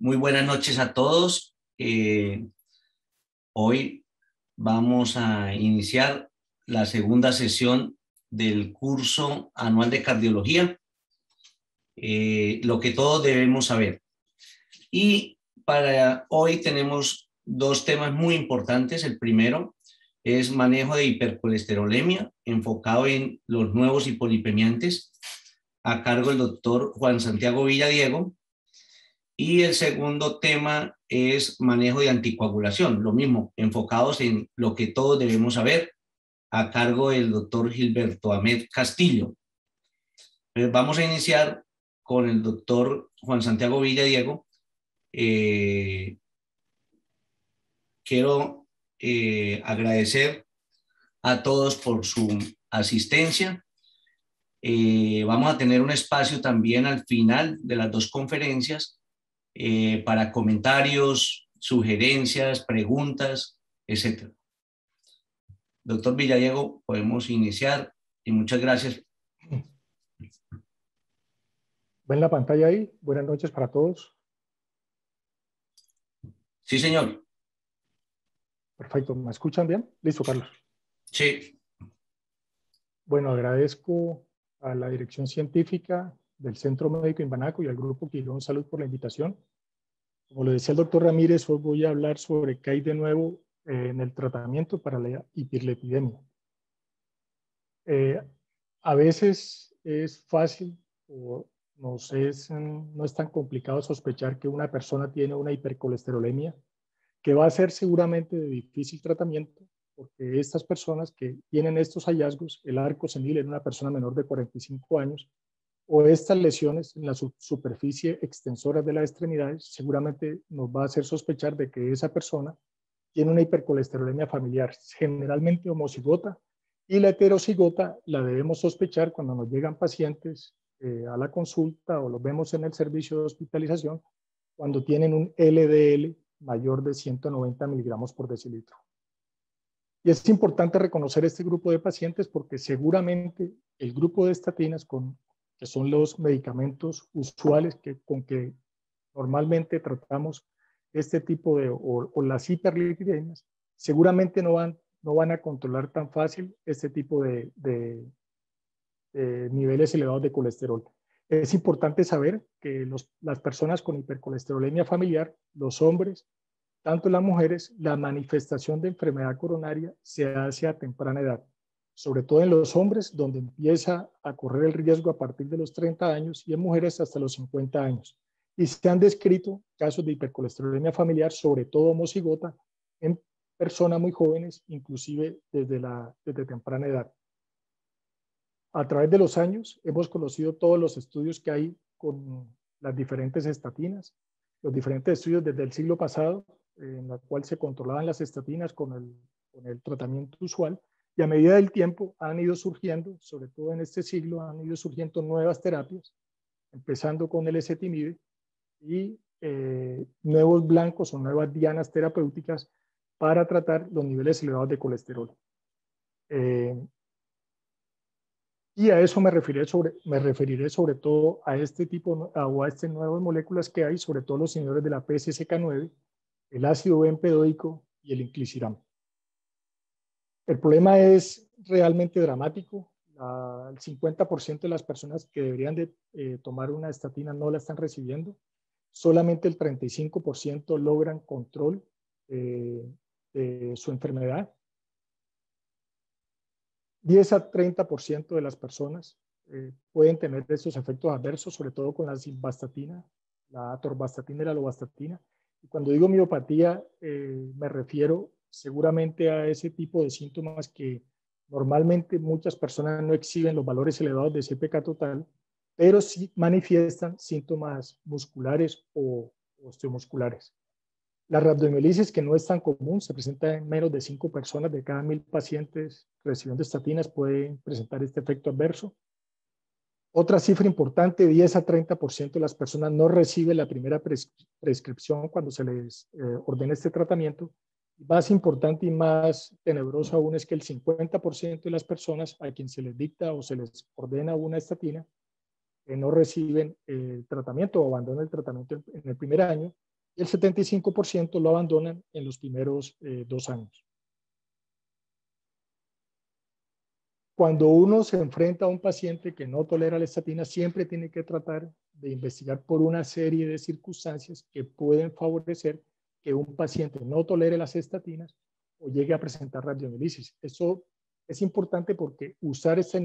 Muy buenas noches a todos. Hoy vamos a iniciar la segunda sesión del curso anual de cardiología, lo que todos debemos saber. Y para hoy tenemos dos temas muy importantes. El primero es manejo de hipercolesterolemia, enfocado en los nuevos hipolipemiantes, a cargo del doctor Juan Santiago Villadiego. Y el segundo tema es manejo de anticoagulación, lo mismo, enfocados en lo que todos debemos saber, a cargo del doctor Gilberto Ahmed Castillo. Pues vamos a iniciar con el doctor Juan Santiago Villadiego. Quiero agradecer a todos por su asistencia. Vamos a tener un espacio también al final de las dos conferencias para comentarios, sugerencias, preguntas, etc. Doctor Villadiego, podemos iniciar y muchas gracias. ¿Ven la pantalla ahí? Buenas noches para todos. Sí, señor. Perfecto. ¿Me escuchan bien? Listo, Carlos. Sí. Bueno, agradezco a la dirección científica del Centro Médico Imbanaco y al Grupo Quirón Salud por la invitación. Como lo decía el doctor Ramírez, hoy voy a hablar sobre qué hay de nuevo en el tratamiento para la hiperlipidemia. A veces es fácil o no es tan complicado sospechar que una persona tiene una hipercolesterolemia, que va a ser seguramente de difícil tratamiento, porque estas personas que tienen estos hallazgos, el arco senil en una persona menor de 45 años, o estas lesiones en la superficie extensora de las extremidades, seguramente nos va a hacer sospechar de que esa persona tiene una hipercolesterolemia familiar, generalmente homocigota, y la heterocigota la debemos sospechar cuando nos llegan pacientes a la consulta o los vemos en el servicio de hospitalización, cuando tienen un LDL mayor de 190 miligramos por decilitro. Y es importante reconocer este grupo de pacientes porque seguramente el grupo de estatinas, que son los medicamentos usuales con que normalmente tratamos este tipo de, o las hiperlipidemias, seguramente no van a controlar tan fácil este tipo de niveles elevados de colesterol. Es importante saber que las personas con hipercolesterolemia familiar, los hombres, tanto las mujeres, la manifestación de enfermedad coronaria se hace a temprana edad, sobre todo en los hombres, donde empieza a correr el riesgo a partir de los 30 años y en mujeres hasta los 50 años. Y se han descrito casos de hipercolesterolemia familiar, sobre todo homocigota, en personas muy jóvenes, inclusive desde temprana edad. A través de los años hemos conocido todos los estudios que hay con las diferentes estatinas, los diferentes estudios desde el siglo pasado, en la cual se controlaban las estatinas con el tratamiento usual, y a medida del tiempo han ido surgiendo, sobre todo en este siglo, han ido surgiendo nuevas terapias, empezando con el ezetimibe y nuevos blancos o nuevas dianas terapéuticas para tratar los niveles elevados de colesterol. Y a eso me referiré sobre todo a este tipo o a estas nuevas moléculas que hay, sobre todo los inhibidores de la PCSK9, el ácido bempedoico y el inclisiram. El problema es realmente dramático. El 50% de las personas que deberían de tomar una estatina no la están recibiendo. Solamente el 35% logran control de su enfermedad. 10 a 30% de las personas pueden tener estos efectos adversos, sobre todo con la simvastatina, la atorvastatina y la lovastatina. Y cuando digo miopatía, me refiero seguramente a ese tipo de síntomas que normalmente muchas personas no exhiben los valores elevados de CPK total, pero sí manifiestan síntomas musculares o osteomusculares. La rhabdomiolisis, que no es tan común, se presenta en menos de 5 personas de cada 1000 pacientes recibiendo estatinas, pueden presentar este efecto adverso. Otra cifra importante, 10 a 30% de las personas no reciben la primera prescripción cuando se les ordena este tratamiento. Más importante y más tenebroso aún es que el 50% de las personas a quien se les dicta o se les ordena una estatina no reciben el tratamiento o abandonan el tratamiento en el primer año. y el 75% lo abandonan en los primeros 2 años. Cuando uno se enfrenta a un paciente que no tolera la estatina, siempre tiene que tratar de investigar por una serie de circunstancias que pueden favorecer que un paciente no tolere las estatinas o llegue a presentar radiomielitis. Eso es importante porque usar estas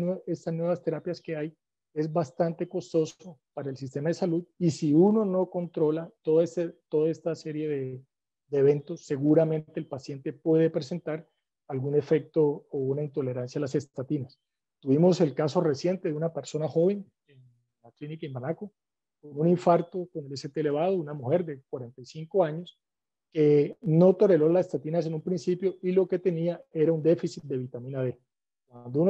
nuevas terapias que hay es bastante costoso para el sistema de salud, y si uno no controla toda esta serie de eventos, seguramente el paciente puede presentar algún efecto o una intolerancia a las estatinas. Tuvimos el caso reciente de una persona joven en la clínica en Banaco, con un infarto con el ST elevado, una mujer de 45 años, que no toleró las estatinas en un principio y lo que tenía era un déficit de vitamina D. Cuando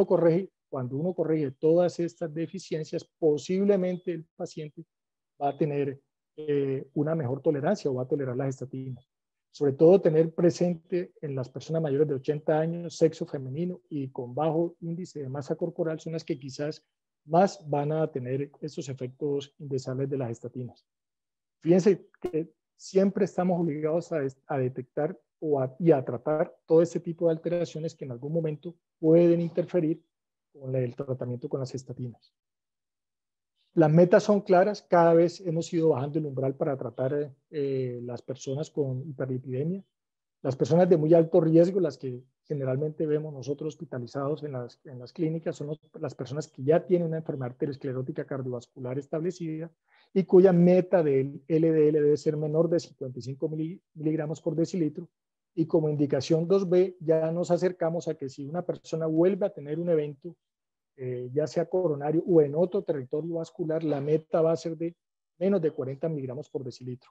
uno corrige todas estas deficiencias, posiblemente el paciente va a tener una mejor tolerancia o va a tolerar las estatinas. Sobre todo tener presente en las personas mayores de 80 años, sexo femenino y con bajo índice de masa corporal son las que quizás más van a tener estos efectos indeseables de las estatinas. Fíjense que siempre estamos obligados a detectar y a tratar todo este tipo de alteraciones que en algún momento pueden interferir con el tratamiento con las estatinas. Las metas son claras, cada vez hemos ido bajando el umbral para tratar las personas con hiperlipidemia. Las personas de muy alto riesgo, las que generalmente vemos nosotros hospitalizados en las clínicas, son las personas que ya tienen una enfermedad arteriosclerótica cardiovascular establecida y cuya meta del LDL debe ser menor de 55 miligramos por decilitro. Y como indicación 2B, ya nos acercamos a que si una persona vuelve a tener un evento, ya sea coronario o en otro territorio vascular, la meta va a ser de menos de 40 miligramos por decilitro.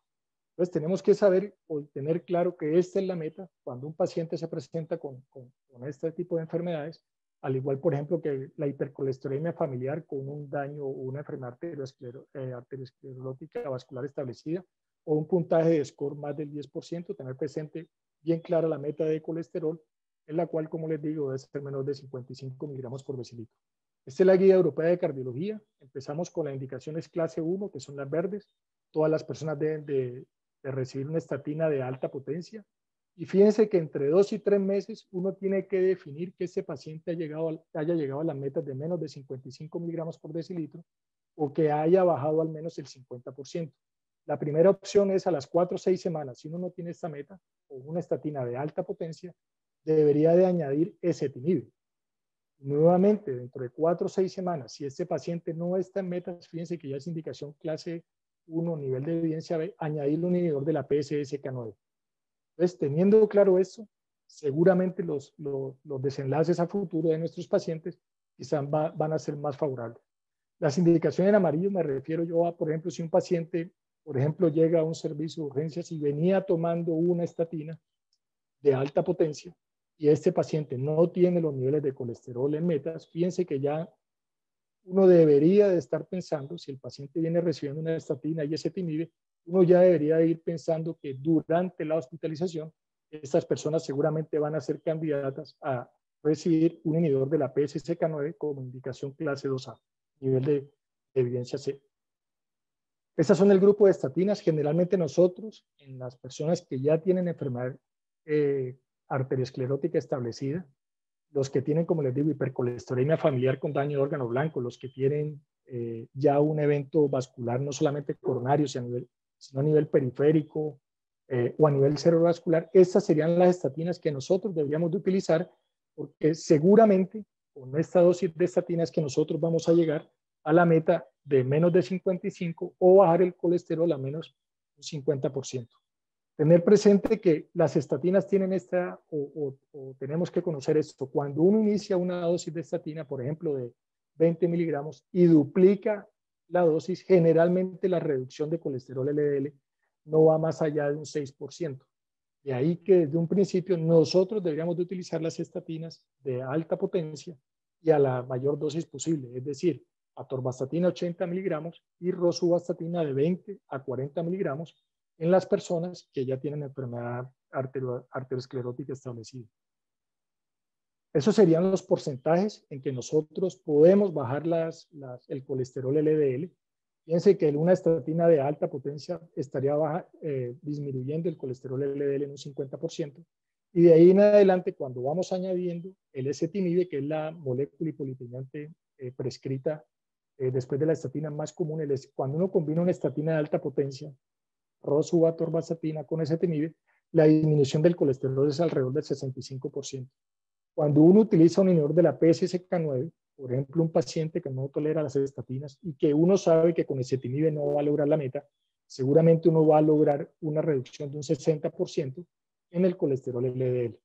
Entonces tenemos que saber o tener claro que esta es la meta cuando un paciente se presenta con este tipo de enfermedades, al igual, por ejemplo, que la hipercolesterolemia familiar con un daño o una enfermedad arteriosclerótica vascular establecida o un puntaje de score más del 10%, tener presente bien clara la meta de colesterol, en la cual, como les digo, debe ser menor de 55 miligramos por decilitro. Esta es la Guía Europea de Cardiología. Empezamos con las indicaciones clase 1, que son las verdes. Todas las personas deben de recibir una estatina de alta potencia. Y fíjense que entre 2 y 3 meses uno tiene que definir que ese paciente haya llegado a las metas de menos de 55 miligramos por decilitro o que haya bajado al menos el 50%. La primera opción es a las 4 o 6 semanas. Si uno no tiene esta meta o una estatina de alta potencia, debería de añadir ezetimibe. Nuevamente, dentro de 4 o 6 semanas, si este paciente no está en metas, fíjense que ya es indicación clase 1, nivel de evidencia B, añadirle un inhibidor de la PCSK9. Entonces, teniendo claro esto, seguramente los desenlaces a futuro de nuestros pacientes quizás van a ser más favorables. Las indicaciones en amarillo me refiero yo a, por ejemplo, si un paciente, por ejemplo, llega a un servicio de urgencias y venía tomando una estatina de alta potencia y este paciente no tiene los niveles de colesterol en metas, fíjense que ya uno debería de estar pensando, si el paciente viene recibiendo una estatina y ezetimibe, uno ya debería ir pensando que durante la hospitalización, estas personas seguramente van a ser candidatas a recibir un inhibidor de la PCSK9 como indicación clase 2A, nivel de evidencia C. Estas son el grupo de estatinas. Generalmente nosotros, en las personas que ya tienen enfermedad arteriosclerótica establecida, los que tienen, como les digo, hipercolesterolemia familiar con daño de órgano blanco, los que tienen ya un evento vascular no solamente coronario, sino a nivel periférico o a nivel cerebrovascular, estas serían las estatinas que nosotros deberíamos de utilizar, porque seguramente con esta dosis de estatinas que nosotros vamos a llegar a la meta de menos de 55 o bajar el colesterol a menos un 50%. Tener presente que las estatinas tienen o tenemos que conocer esto. Cuando uno inicia una dosis de estatina, por ejemplo, de 20 miligramos y duplica la dosis, generalmente la reducción de colesterol LDL no va más allá de un 6%. De ahí que desde un principio nosotros deberíamos de utilizar las estatinas de alta potencia y a la mayor dosis posible, es decir, atorvastatina 80 miligramos y rosuvastatina de 20 a 40 miligramos en las personas que ya tienen enfermedad arteriosclerótica establecida. Esos serían los porcentajes en que nosotros podemos bajar el colesterol LDL. Fíjense que una estatina de alta potencia estaría disminuyendo el colesterol LDL en un 50%. Y de ahí en adelante, cuando vamos añadiendo el ezetimibe, que es la molécula hipolipemiante prescrita después de la estatina más común, cuando uno combina una estatina de alta potencia, rosuvatorbastatina con ezetimibe, la disminución del colesterol es alrededor del 65%. Cuando uno utiliza un inhibidor de la PCSK9, por ejemplo, un paciente que no tolera las estatinas y que uno sabe que con ezetimibe no va a lograr la meta, seguramente uno va a lograr una reducción de un 60% en el colesterol LDL.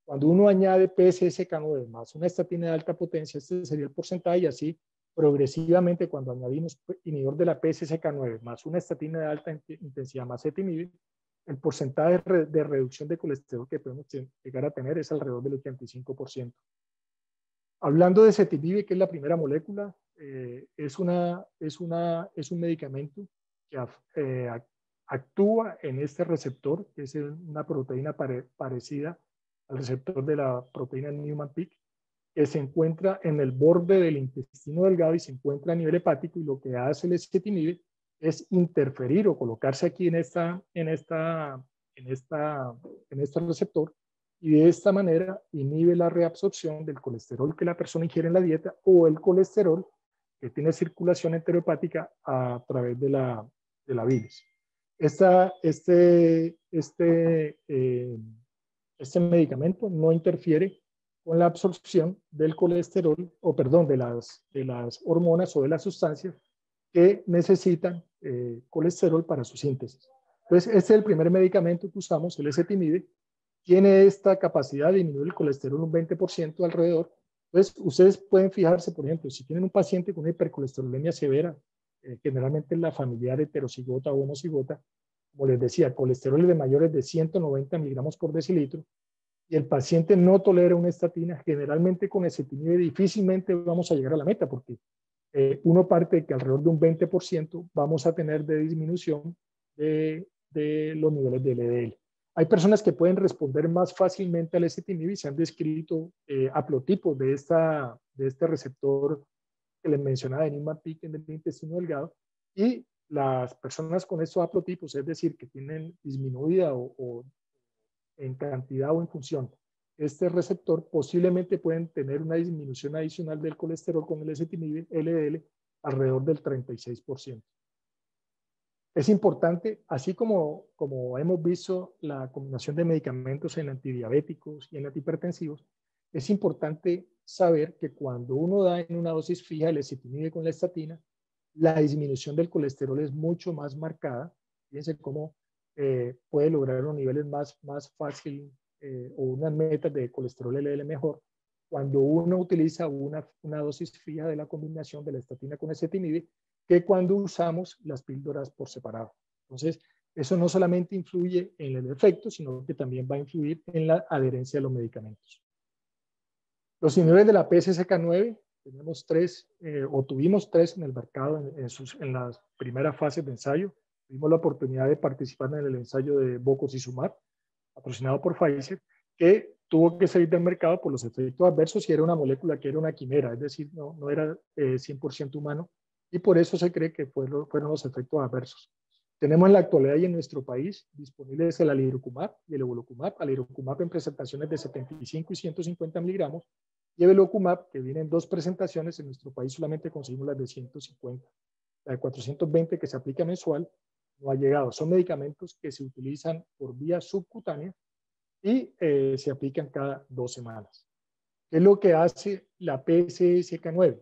Cuando uno añade PCSK9 más una estatina de alta potencia, este sería el porcentaje, y así progresivamente cuando añadimos inhibidor de la PCSK9 más una estatina de alta intensidad más ezetimibe, el porcentaje de reducción de colesterol que podemos llegar a tener es alrededor del 85%. Hablando de ezetimibe, que es la primera molécula, es un medicamento que actúa en este receptor, que es una proteína parecida al receptor de la proteína Niemann-Pick, que se encuentra en el borde del intestino delgado y se encuentra a nivel hepático, y lo que hace el ezetimibe es interferir o colocarse aquí en este receptor, y de esta manera inhibe la reabsorción del colesterol que la persona ingiere en la dieta o el colesterol que tiene circulación enterohepática a través de la bilis. Este medicamento no interfiere con la absorción del colesterol, o perdón, de las hormonas o de las sustancias que necesitan colesterol para su síntesis. Entonces, este es el primer medicamento que usamos, el ezetimibe. Tiene esta capacidad de disminuir el colesterol un 20% alrededor. Entonces, ustedes pueden fijarse, por ejemplo, si tienen un paciente con una hipercolesterolemia severa, generalmente la familiar heterocigota o homocigota, como les decía, colesterol de mayores de 190 miligramos por decilitro, y el paciente no tolera una estatina, generalmente con ezetimibe difícilmente vamos a llegar a la meta, porque uno parte de que alrededor de un 20% vamos a tener de disminución de los niveles de LDL. Hay personas que pueden responder más fácilmente al ezetimibe y se han descrito haplotipos de este receptor que les mencionaba de Niemann-Pick en el intestino delgado, y las personas con estos haplotipos, es decir, que tienen disminuida o en cantidad o en función este receptor, posiblemente pueden tener una disminución adicional del colesterol con el ezetimibe LDL alrededor del 36%. Es importante, así como hemos visto la combinación de medicamentos en antidiabéticos y en antihipertensivos, es importante saber que cuando uno da en una dosis fija el ezetimibe con la estatina, la disminución del colesterol es mucho más marcada. Fíjense cómo puede lograr unos niveles más fácil o unas metas de colesterol LDL mejor cuando uno utiliza una dosis fija de la combinación de la estatina con ezetimibe, que cuando usamos las píldoras por separado. Entonces, eso no solamente influye en el efecto, sino que también va a influir en la adherencia de los medicamentos. Los inhibidores de la PCSK9, tenemos tuvimos tres en el mercado en las primeras fases de ensayo. Tuvimos la oportunidad de participar en el ensayo de Bococizumab, patrocinado por Pfizer, que tuvo que salir del mercado por los efectos adversos, y era una molécula que era una quimera, es decir, no era 100% humano, y por eso se cree que fueron los efectos adversos. Tenemos en la actualidad y en nuestro país disponibles el alirocumab y el evolocumab. Alirocumab en presentaciones de 75 y 150 miligramos, y evolocumab, que viene en dos presentaciones. En nuestro país solamente conseguimos las de 150. La de 420, que se aplica mensual, no ha llegado. Son medicamentos que se utilizan por vía subcutánea y se aplican cada 2 semanas. ¿Qué es lo que hace la PCSK9?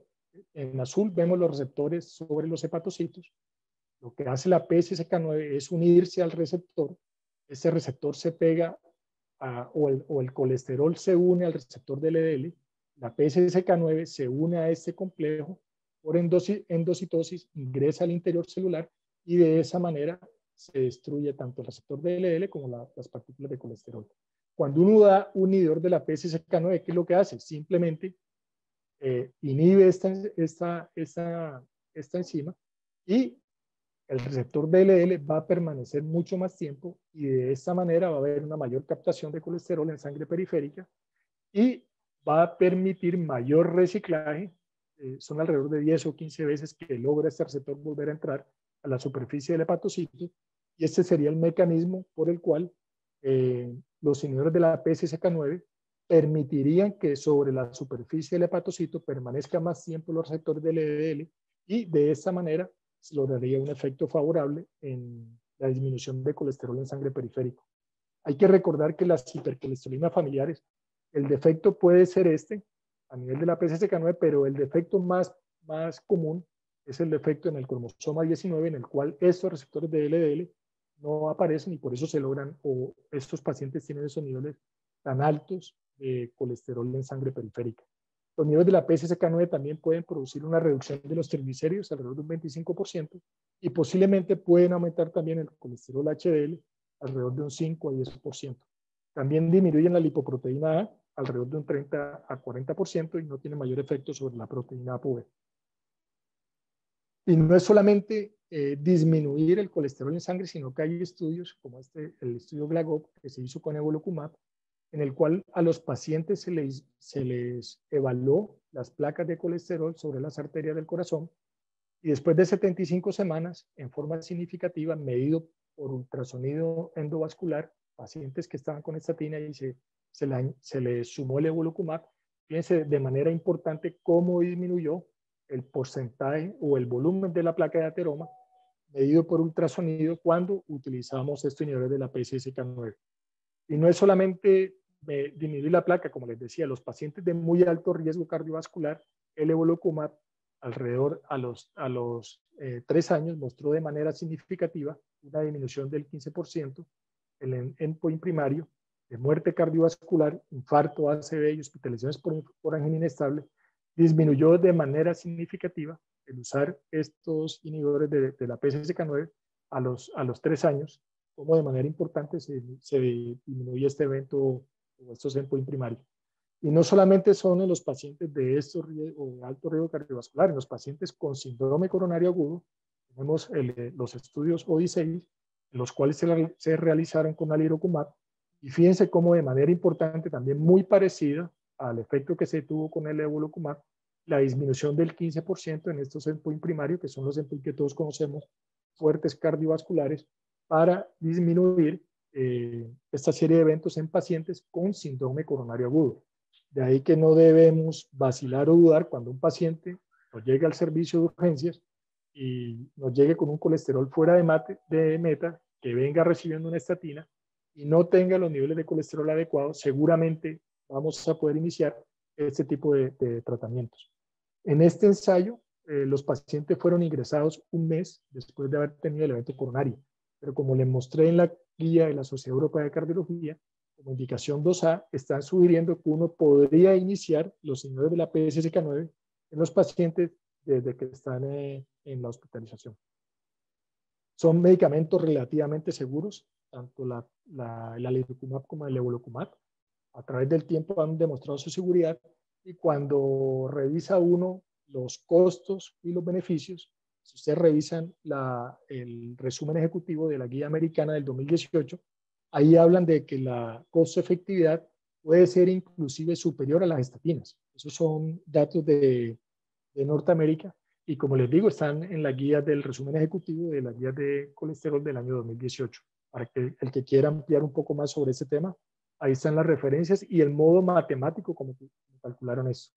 En azul vemos los receptores sobre los hepatocitos. Lo que hace la PCSK9 es unirse al receptor. Ese receptor se pega o el colesterol se une al receptor del LDL. La PCSK9 se une a este complejo por endocitosis, ingresa al interior celular, y de esa manera se destruye tanto el receptor de LDL como las partículas de colesterol. Cuando uno da un inhibidor de la PCSK9, ¿qué es lo que hace? Simplemente inhibe esta enzima, y el receptor DLL va a permanecer mucho más tiempo, y de esta manera va a haber una mayor captación de colesterol en sangre periférica y va a permitir mayor reciclaje son alrededor de 10 o 15 veces que logra este receptor volver a entrar a la superficie del hepatocito, y este sería el mecanismo por el cual los inhibidores de la PCSK9 permitirían que sobre la superficie del hepatocito permanezca más tiempo los receptores del LDL, y de esta manera se lograría un efecto favorable en la disminución de colesterol en sangre periférico. Hay que recordar que las hipercolesterolemías familiares, el defecto puede ser este, a nivel de la PCSK9, pero el defecto más común es el defecto en el cromosoma 19, en el cual estos receptores de LDL no aparecen, y por eso se logran, o estos pacientes tienen esos niveles tan altos de colesterol en sangre periférica. Los niveles de la PCSK9 también pueden producir una reducción de los triglicéridos alrededor de un 25%, y posiblemente pueden aumentar también el colesterol HDL alrededor de un 5 a 10%. También disminuyen la lipoproteína A alrededor de un 30 a 40%, y no tiene mayor efecto sobre la proteína ApoB. Y no es solamente disminuir el colesterol en sangre, sino que hay estudios como el estudio GLAGOP, que se hizo con evolocumab, en el cual a los pacientes se les evaluó las placas de colesterol sobre las arterias del corazón, y después de 75 semanas, en forma significativa, medido por ultrasonido endovascular, pacientes que estaban con estatina, y se les sumó el evolocumab. Fíjense de manera importante cómo disminuyó el porcentaje o el volumen de la placa de ateroma medido por ultrasonido cuando utilizamos estos inhibidores de la PCSK9. Y no es solamente disminuir la placa, como les decía, los pacientes de muy alto riesgo cardiovascular, el evolocumab alrededor a los 3 años mostró de manera significativa una disminución del 15% en el endpoint primario de muerte cardiovascular, infarto, ACV y hospitalizaciones por angina inestable. Disminuyó de manera significativa el usar estos inhibidores de la PCSK9 a los 3 años, como de manera importante se disminuye este evento o estos endpoint primarios. Y no solamente son en los pacientes de estos o de alto riesgo cardiovascular, en los pacientes con síndrome coronario agudo, tenemos los estudios ODI-6, los cuales se realizaron con alirocumab, y fíjense cómo de manera importante, también muy parecida al efecto que se tuvo con el evolocumab, la disminución del 15% en estos endpoints primarios, que son los endpoints que todos conocemos, fuertes cardiovasculares, para disminuir esta serie de eventos en pacientes con síndrome coronario agudo. De ahí que no debemos vacilar o dudar cuando un paciente nos llegue al servicio de urgencias y nos llegue con un colesterol fuera de meta, que venga recibiendo una estatina y no tenga los niveles de colesterol adecuados, seguramente vamos a poder iniciar este tipo de tratamientos. En este ensayo, los pacientes fueron ingresados un mes después de haber tenido el evento coronario, pero como les mostré en la guía de la Sociedad Europea de Cardiología, como indicación 2A, están sugiriendo que uno podría iniciar los inhibidores de la PCSK9 en los pacientes desde que están en la hospitalización. Son medicamentos relativamente seguros, tanto el alirocumab como el evolocumab. A través del tiempo han demostrado su seguridad, y cuando revisa uno los costos y los beneficios, si ustedes revisan el resumen ejecutivo de la guía americana del 2018, ahí hablan de que la costo-efectividad puede ser inclusive superior a las estatinas. Esos son datos de Norteamérica, y como les digo, están en la guía del resumen ejecutivo de la guía de colesterol del año 2018. Para que el que quiera ampliar un poco más sobre ese tema, ahí están las referencias y el modo matemático como calcularon eso.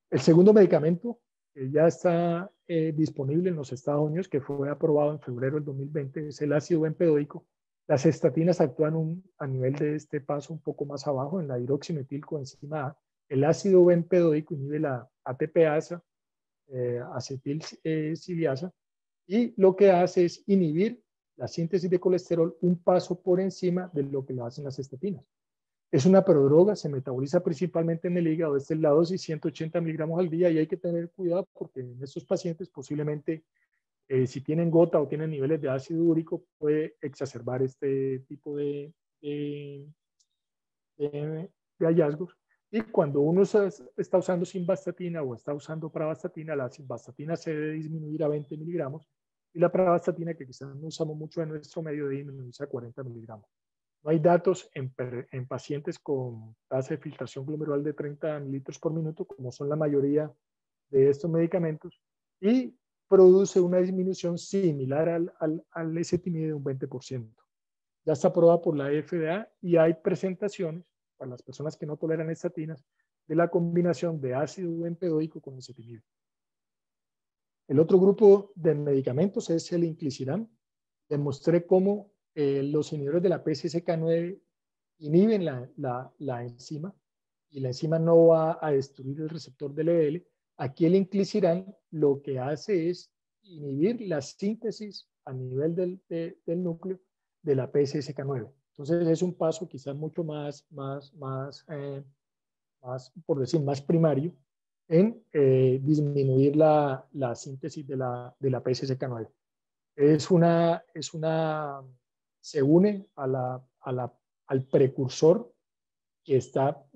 El segundo medicamento ya está disponible en los Estados Unidos, que fue aprobado en febrero del 2020, es el ácido bempedóico. Las estatinas actúan a nivel de este paso un poco más abajo, en la hidroximetilcoenzima A. El ácido bempedóico inhibe la ATPasa, acetilciliasa, y lo que hace es inhibir la síntesis de colesterol un paso por encima de lo que lo hacen las estatinas. Es una prodroga, se metaboliza principalmente en el hígado. Esta es la dosis, 180 miligramos al día, y hay que tener cuidado porque en estos pacientes posiblemente, si tienen gota o tienen niveles de ácido úrico, puede exacerbar este tipo de hallazgos. Y cuando uno está usando simvastatina o está usando pravastatina, la simvastatina se debe disminuir a 20 miligramos, y la pravastatina, que quizás no usamos mucho en nuestro medio, debe disminuirse a 40 miligramos. No hay datos en pacientes con tasa de filtración glomerular de 30 mililitros por minuto, como son la mayoría de estos medicamentos y produce una disminución similar al ezetimibe de un 20%. Ya está aprobada por la FDA y hay presentaciones para las personas que no toleran estatinas de la combinación de ácido bempedóico con ezetimibe. El otro grupo de medicamentos es el inclisiran. Demostré cómo los inhibidores de la PCSK9 inhiben la enzima y la enzima no va a destruir el receptor del LDL. Aquí el inclisiran lo que hace es inhibir la síntesis a nivel del núcleo de la PCSK9. Entonces es un paso quizás mucho más, por decir, más primario en disminuir la síntesis de la PCSK9. Se une al precursor que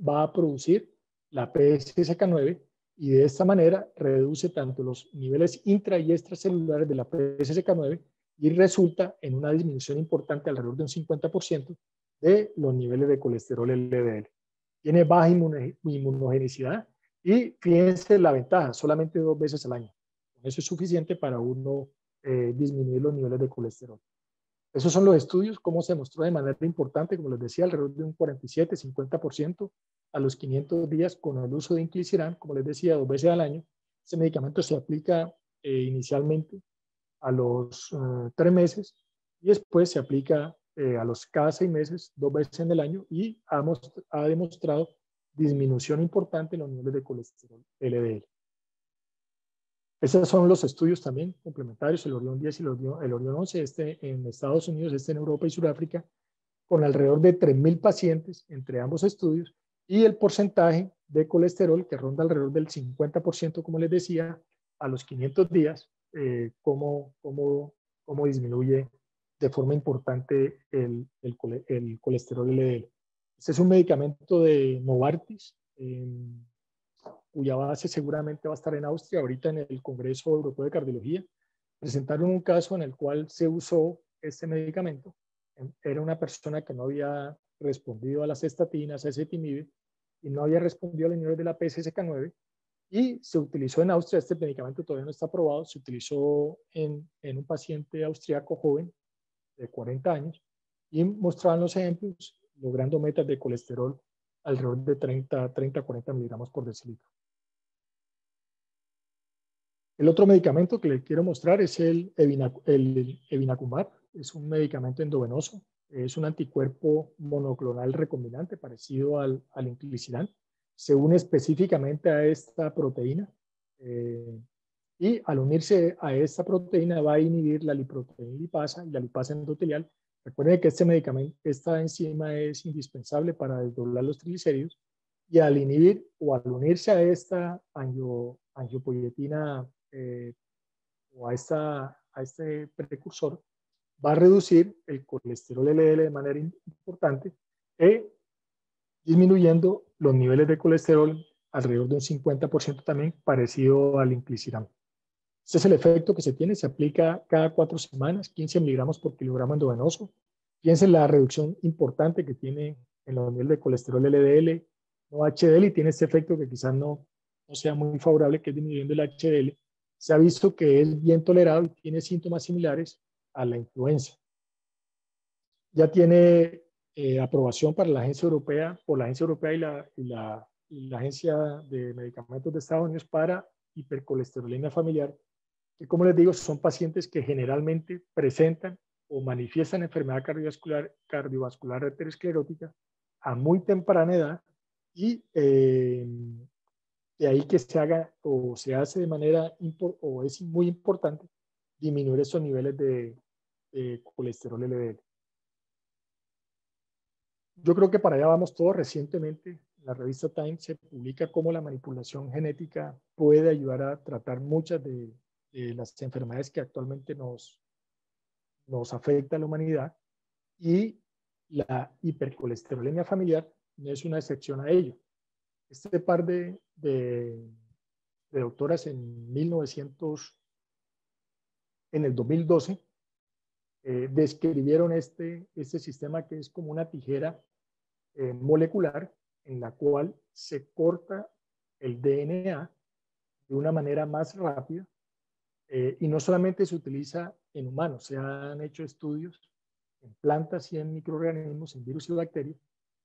va a producir la PCSK9 y de esta manera reduce tanto los niveles intra y extracelulares de la PCSK9 y resulta en una disminución importante alrededor de un 50% de los niveles de colesterol LDL. Tiene baja inmunogenicidad y fíjense la ventaja, solamente 2 veces al año. Eso es suficiente para uno disminuir los niveles de colesterol. Esos son los estudios, cómo se mostró de manera importante, como les decía, alrededor de un 47-50% a los 500 días con el uso de inclisiran, como les decía, 2 veces al año. Ese medicamento se aplica inicialmente a los 3 meses y después se aplica cada 6 meses, 2 veces en el año y ha demostrado disminución importante en los niveles de colesterol LDL. Esos son los estudios también complementarios, el Orión 10 y el Orión 11, en Estados Unidos, en Europa y Sudáfrica, con alrededor de 3.000 pacientes entre ambos estudios y el porcentaje de colesterol que ronda alrededor del 50%, como les decía, a los 500 días, cómo disminuye de forma importante el colesterol LDL. Este es un medicamento de Novartis, cuya base seguramente va a estar en Austria, ahorita en el Congreso Europeo de Cardiología. Presentaron un caso en el cual se usó este medicamento. Era una persona que no había respondido a las estatinas, a ezetimibe, y no había respondido al nivel de la PCSK9, y se utilizó en Austria. Este medicamento todavía no está aprobado, se utilizó en un paciente austriaco joven de 40 años, y mostraban los ejemplos, logrando metas de colesterol alrededor de 30-40 miligramos por decilitro. El otro medicamento que les quiero mostrar es el evinacumab. Es un medicamento endovenoso. Es un anticuerpo monoclonal recombinante parecido al inclisiran. Se une específicamente a esta proteína y al unirse a esta proteína va a inhibir la lipoproteína lipasa y la lipasa endotelial. Recuerden que este medicamento, esta enzima es indispensable para desdoblar los triglicéridos y al inhibir o al unirse a esta angiopoietina o a este precursor, va a reducir el colesterol LDL de manera importante disminuyendo los niveles de colesterol alrededor de un 50% también, parecido al inclisiran. Este es el efecto que se tiene, se aplica cada 4 semanas, 15 miligramos por kilogramo endovenoso. Fíjense la reducción importante que tiene en los niveles de colesterol LDL, no HDL, y tiene este efecto que quizás no sea muy favorable, que es disminuyendo el HDL. Se ha visto que es bien tolerado y tiene síntomas similares a la influenza. Ya tiene aprobación para la agencia europea, por la agencia europea y la agencia de medicamentos de Estados Unidos para hipercolesterolemia familiar, que como les digo, son pacientes que generalmente presentan o manifiestan enfermedad cardiovascular arteriosclerótica a muy temprana edad y de ahí que se haga o se hace de manera, o es muy importante disminuir esos niveles de colesterol LDL. Yo creo que para allá vamos todos. Recientemente en la revista Time se publica cómo la manipulación genética puede ayudar a tratar muchas de las enfermedades que actualmente nos afecta a la humanidad, y la hipercolesterolemia familiar no es una excepción a ello. Este par de doctoras en el 2012 describieron este sistema que es como una tijera molecular en la cual se corta el DNA de una manera más rápida. Y no solamente se utiliza en humanos, se han hecho estudios en plantas y en microorganismos, en virus y bacterias.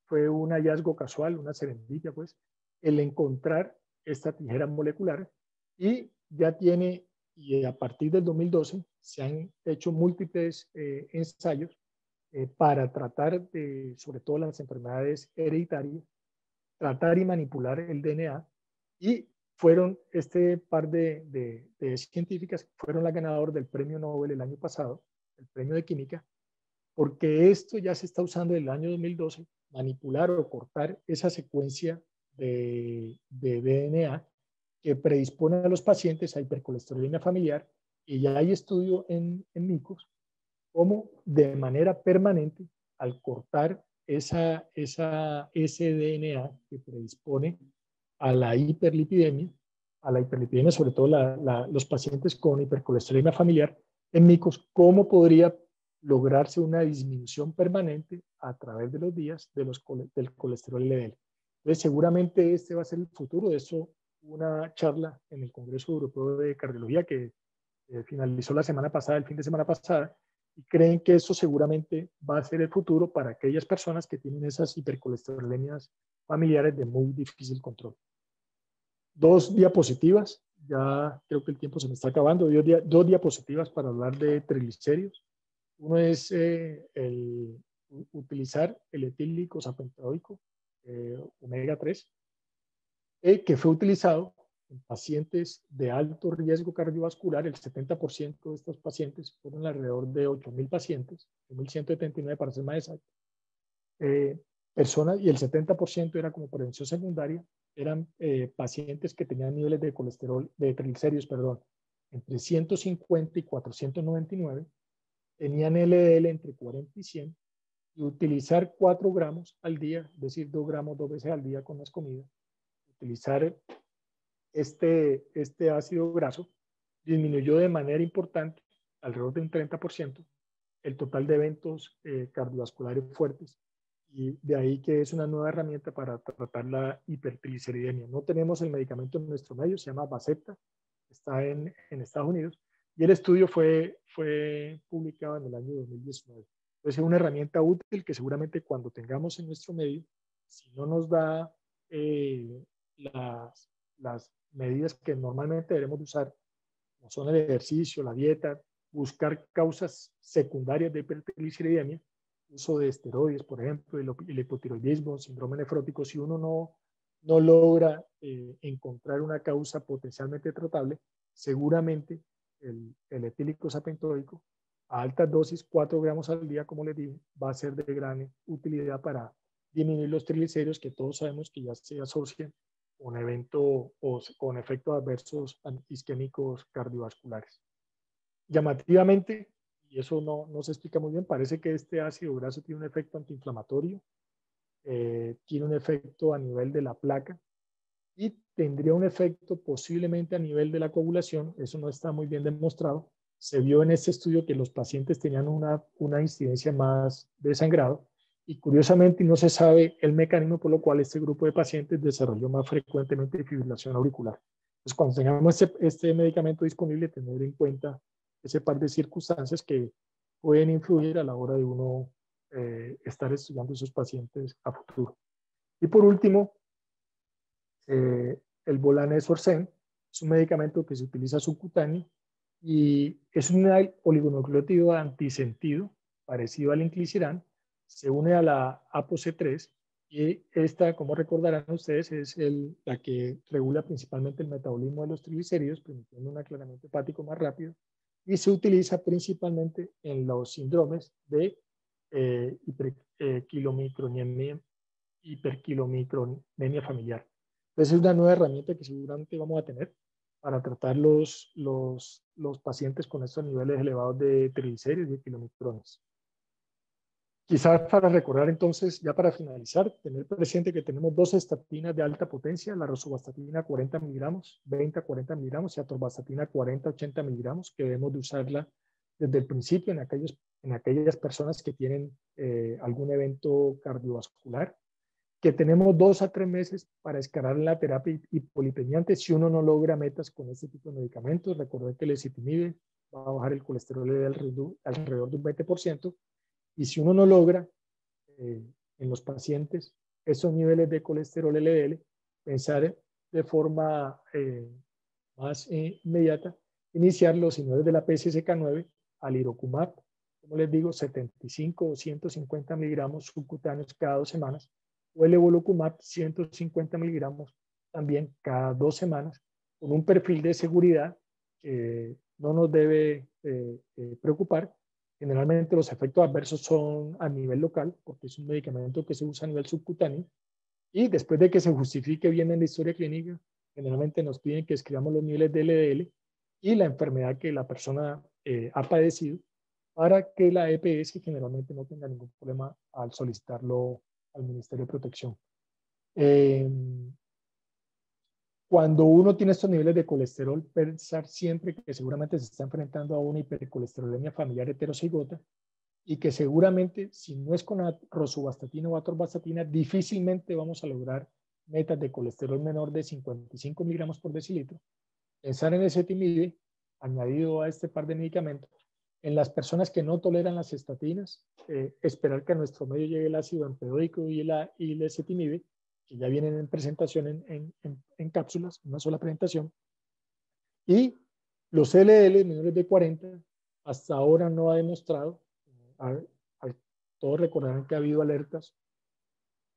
Fue un hallazgo casual, una serendipia, pues, el encontrar esta tijera molecular, y ya tiene, y a partir del 2012 se han hecho múltiples ensayos para tratar de, sobre todo las enfermedades hereditarias, tratar y manipular el DNA, y fueron este par de científicas, fueron las ganadoras del premio Nobel el año pasado, el premio de química, porque esto ya se está usando en el año 2012, manipular o cortar esa secuencia de DNA que predispone a los pacientes a hipercolesterolemia familiar, y ya hay estudio en micos cómo de manera permanente, al cortar ese DNA que predispone a la hiperlipidemia, sobre todo los pacientes con hipercolesterolemia familiar en micos, cómo podría lograrse una disminución permanente a través de los días del colesterol LDL. Entonces, seguramente este va a ser el futuro. De eso, una charla en el Congreso Europeo de Cardiología que finalizó la semana pasada, el fin de semana pasada, y creen que eso seguramente va a ser el futuro para aquellas personas que tienen esas hipercolesterolemias familiares de muy difícil control. 2 diapositivas, ya creo que el tiempo se me está acabando, 2 diapositivas para hablar de triglicéridos. Uno es utilizar el etílico-sapentaoico omega 3, que fue utilizado en pacientes de alto riesgo cardiovascular. El 70% de estos pacientes fueron alrededor de 8.000 pacientes, 8.179 para ser más exacto, personas, y el 70% era como prevención secundaria, eran pacientes que tenían niveles de colesterol, de triglicéridos, perdón, entre 150 y 499, tenían LDL entre 40 y 100, y utilizar 4 gramos al día, es decir, 2 gramos 2 veces al día con las comidas, utilizar este ácido graso, disminuyó de manera importante, alrededor de un 30%, el total de eventos cardiovasculares fuertes, y de ahí que es una nueva herramienta para tratar la hipertrigliceridemia. No tenemos el medicamento en nuestro medio, se llama Vasepta, está en Estados Unidos, y el estudio fue publicado en el año 2019. Entonces es una herramienta útil que seguramente cuando tengamos en nuestro medio, si no nos da las medidas que normalmente debemos usar, como son el ejercicio, la dieta, buscar causas secundarias de hipertrigliceridemia, uso de esteroides, por ejemplo, el hipotiroidismo, síndrome nefrótico. Si uno no logra encontrar una causa potencialmente tratable, seguramente el etílico sapentoico a altas dosis, 4 gramos al día, como les dije, va a ser de gran utilidad para disminuir los triglicéridos, que todos sabemos que ya se asocian con evento o con efectos adversos isquémicos cardiovasculares. Llamativamente, y eso no se explica muy bien, parece que este ácido graso tiene un efecto antiinflamatorio, tiene un efecto a nivel de la placa, y tendría un efecto posiblemente a nivel de la coagulación. Eso no está muy bien demostrado. Se vio en este estudio que los pacientes tenían una incidencia más de sangrado, y curiosamente no se sabe el mecanismo por lo cual este grupo de pacientes desarrolló más frecuentemente fibrilación auricular. Entonces, cuando tengamos este medicamento disponible, tener en cuenta ese par de circunstancias que pueden influir a la hora de uno estar estudiando esos pacientes a futuro. Y por último, el Volanesorsen es un medicamento que se utiliza subcutáneo y es un oligonucleótido antisentido, parecido al inclisiran, se une a la ApoC3, y esta, como recordarán ustedes, es la que regula principalmente el metabolismo de los triglicéridos, permitiendo un aclaramiento hepático más rápido, y se utiliza principalmente en los síndromes de hiperquilomicronemia familiar. Entonces es una nueva herramienta que seguramente vamos a tener para tratar los pacientes con estos niveles elevados de triglicéridos y de kilomicrones. Quizás para recordar entonces, ya para finalizar, tener presente que tenemos 2 estatinas de alta potencia, la rosuvastatina 40 miligramos, 20 a 40 miligramos, y atorvastatina 40 a 80 miligramos, que debemos de usarla desde el principio en aquellas personas que tienen algún evento cardiovascular, que tenemos 2 a 3 meses para escalar la terapia hipolipemiante si uno no logra metas con este tipo de medicamentos. Recordad que el ezetimibe va a bajar el colesterol alrededor de un 20%, y si uno no logra en los pacientes esos niveles de colesterol LDL, pensar de forma más inmediata, iniciar los inhibidores de la PCSK9, alirocumab, como les digo, 75 o 150 miligramos subcutáneos cada 2 semanas, o el evolocumab 150 miligramos también cada 2 semanas, con un perfil de seguridad que no nos debe preocupar. Generalmente los efectos adversos son a nivel local, porque es un medicamento que se usa a nivel subcutáneo, y después de que se justifique bien en la historia clínica, generalmente nos piden que escribamos los niveles de LDL y la enfermedad que la persona ha padecido, para que la EPS generalmente no tenga ningún problema al solicitarlo al Ministerio de Protección. Cuando uno tiene estos niveles de colesterol, pensar siempre que seguramente se está enfrentando a una hipercolesterolemia familiar heterozigota, y que seguramente, si no es con rosuvastatina o atorvastatina, difícilmente vamos a lograr metas de colesterol menor de 55 miligramos por decilitro. Pensar en ezetimibe, añadido a este par de medicamentos. En las personas que no toleran las estatinas, esperar que a nuestro medio llegue el ácido empedóico y el ezetimibe, que ya vienen en presentación en cápsulas, una sola presentación. Y los LDL menores de 40, hasta ahora no ha demostrado. Todos recordarán que ha habido alertas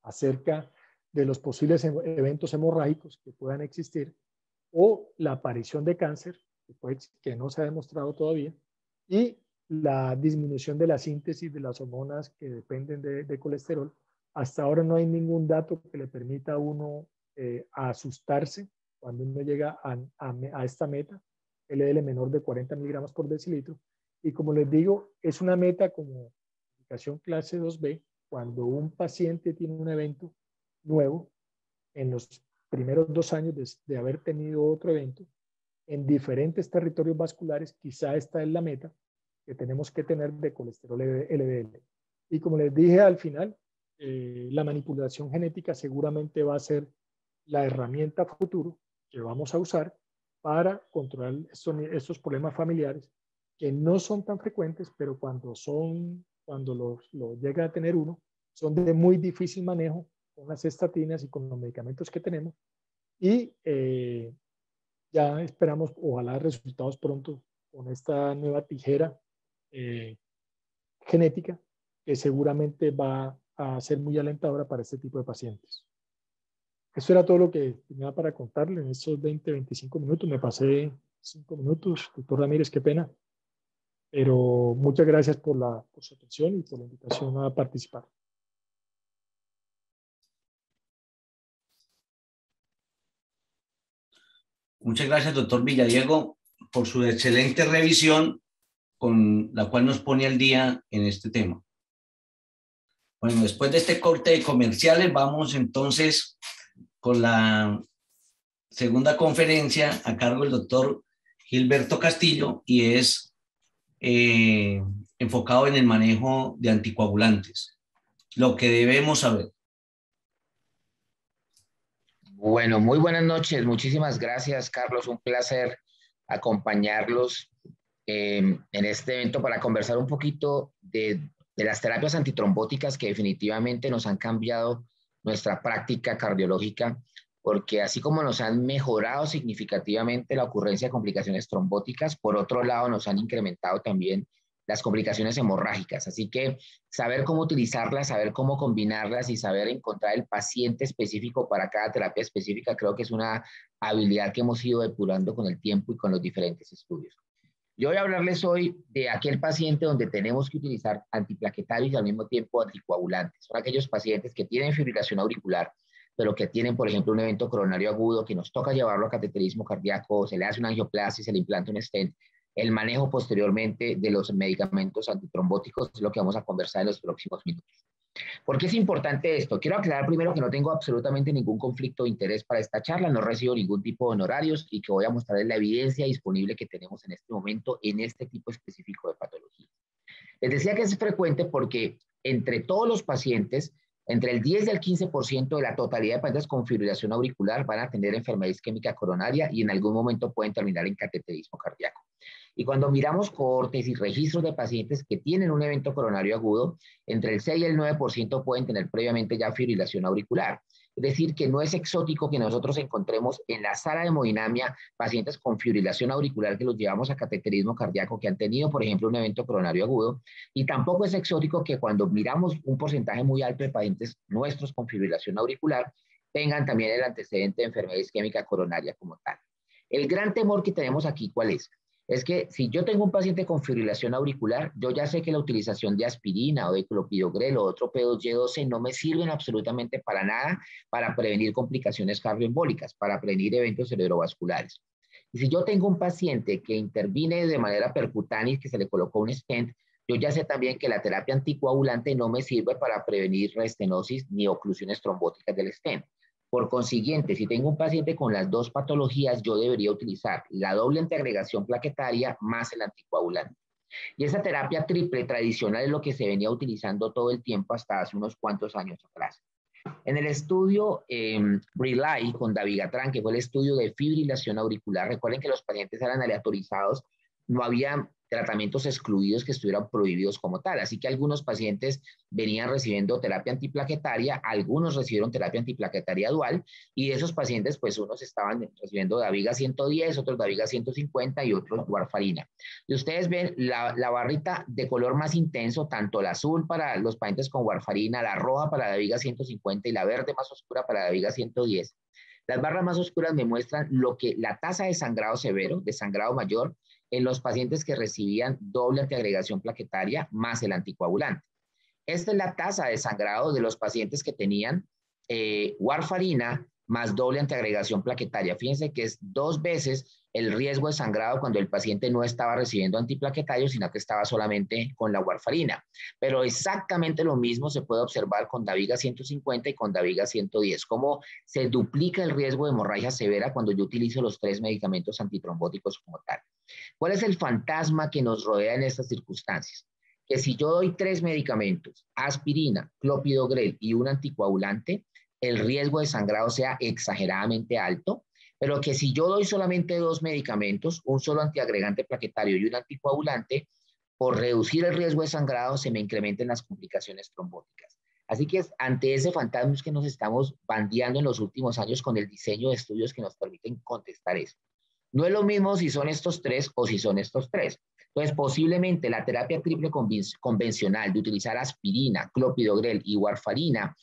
acerca de los posibles eventos hemorrágicos que puedan existir, o la aparición de cáncer, que no se ha demostrado todavía, y la disminución de la síntesis de las hormonas que dependen de colesterol. Hasta ahora no hay ningún dato que le permita a uno asustarse cuando uno llega a esta meta, LDL menor de 40 miligramos por decilitro. Y como les digo, es una meta como indicación clase 2B, cuando un paciente tiene un evento nuevo en los primeros 2 años de haber tenido otro evento en diferentes territorios vasculares. Quizá esta es la meta que tenemos que tener de colesterol LDL. Y como les dije al final, la manipulación genética seguramente va a ser la herramienta futuro que vamos a usar para controlar estos problemas familiares, que no son tan frecuentes, pero cuando los llega a tener uno, son de muy difícil manejo con las estatinas y con los medicamentos que tenemos. Y ya esperamos, ojalá, resultados pronto con esta nueva tijera genética, que seguramente va a ser muy alentadora para este tipo de pacientes. Eso era todo lo que tenía para contarle en estos 20-25 minutos. Me pasé 5 minutos. Doctor Ramírez, qué pena. Pero muchas gracias por su atención y por la invitación a participar. Muchas gracias, doctor Villadiego, por su excelente revisión con la cual nos pone al día en este tema. Bueno, después de este corte de comerciales, vamos entonces con la segunda conferencia a cargo del doctor Gilberto Castillo, y es enfocado en el manejo de anticoagulantes, lo que debemos saber. Bueno, muy buenas noches. Muchísimas gracias, Carlos. Un placer acompañarlos en este evento para conversar un poquito de las terapias antitrombóticas que definitivamente nos han cambiado nuestra práctica cardiológica, porque así como nos han mejorado significativamente la ocurrencia de complicaciones trombóticas, por otro lado nos han incrementado también las complicaciones hemorrágicas. Así que saber cómo utilizarlas, saber cómo combinarlas y saber encontrar el paciente específico para cada terapia específica, creo que es una habilidad que hemos ido depurando con el tiempo y con los diferentes estudios. Yo voy a hablarles hoy de aquel paciente donde tenemos que utilizar antiplaquetarios y al mismo tiempo anticoagulantes. Son aquellos pacientes que tienen fibrilación auricular, pero que tienen, por ejemplo, un evento coronario agudo, que nos toca llevarlo a cateterismo cardíaco, se le hace una angioplastia, se le implanta un stent. El manejo posteriormente de los medicamentos antitrombóticos es lo que vamos a conversar en los próximos minutos. ¿Por qué es importante esto? Quiero aclarar primero que no tengo absolutamente ningún conflicto de interés para esta charla, no recibo ningún tipo de honorarios y que voy a mostrarles la evidencia disponible que tenemos en este momento en este tipo específico de patología. Les decía que es frecuente porque entre todos los pacientes, Entre el 10 y el 15% de la totalidad de pacientes con fibrilación auricular van a tener enfermedad isquémica coronaria y en algún momento pueden terminar en cateterismo cardíaco. Y cuando miramos cohortes y registros de pacientes que tienen un evento coronario agudo, entre el 6 y el 9% pueden tener previamente ya fibrilación auricular. Es decir, que no es exótico que nosotros encontremos en la sala de hemodinamia pacientes con fibrilación auricular que los llevamos a cateterismo cardíaco que han tenido, por ejemplo, un evento coronario agudo. Y tampoco es exótico que cuando miramos un porcentaje muy alto de pacientes nuestros con fibrilación auricular, tengan también el antecedente de enfermedad isquémica coronaria como tal. El gran temor que tenemos aquí, ¿cuál es? Es que si yo tengo un paciente con fibrilación auricular, yo ya sé que la utilización de aspirina o de clopidogrel o otro P2Y12 no me sirven absolutamente para nada para prevenir complicaciones cardioembólicas, para prevenir eventos cerebrovasculares. Y si yo tengo un paciente que intervine de manera percutánea y que se le colocó un stent, yo ya sé también que la terapia anticoagulante no me sirve para prevenir restenosis ni oclusiones trombóticas del stent. Por consiguiente, si tengo un paciente con las dos patologías, yo debería utilizar la doble antiagregación plaquetaria más el anticoagulante. Y esa terapia triple tradicional es lo que se venía utilizando todo el tiempo hasta hace unos cuantos años atrás. En el estudio RELY con dabigatran, que fue el estudio de fibrilación auricular, recuerden que los pacientes eran aleatorizados, no había tratamientos excluidos que estuvieran prohibidos como tal. Así que algunos pacientes venían recibiendo terapia antiplaquetaria, algunos recibieron terapia antiplaquetaria dual, y de esos pacientes, pues unos estaban recibiendo Daviga 110, otros Daviga 150 y otros warfarina. Y ustedes ven la barrita de color más intenso, tanto la azul para los pacientes con warfarina, la roja para Daviga 150 y la verde más oscura para Daviga 110. Las barras más oscuras me muestran la tasa de sangrado severo, de sangrado mayor, en los pacientes que recibían doble antiagregación plaquetaria más el anticoagulante. Esta es la tasa de sangrado de los pacientes que tenían warfarina más doble antiagregación plaquetaria. Fíjense que es 2 veces el riesgo de sangrado cuando el paciente no estaba recibiendo antiplaquetario, sino que estaba solamente con la warfarina. Pero exactamente lo mismo se puede observar con Daviga 150 y con Daviga 110, cómo se duplica el riesgo de hemorragia severa cuando yo utilizo los 3 medicamentos antitrombóticos como tal. ¿Cuál es el fantasma que nos rodea en estas circunstancias? Que si yo doy 3 medicamentos, aspirina, clopidogrel y un anticoagulante, el riesgo de sangrado sea exageradamente alto, pero que si yo doy solamente 2 medicamentos, un solo antiagregante plaquetario y un anticoagulante, por reducir el riesgo de sangrado se me incrementen las complicaciones trombóticas. Así que ante ese fantasma es que nos estamos bandeando en los últimos años con el diseño de estudios que nos permiten contestar eso. No es lo mismo si son estos 3 o si son estos 3. Entonces, posiblemente la terapia triple convencional de utilizar aspirina, clopidogrel y warfarina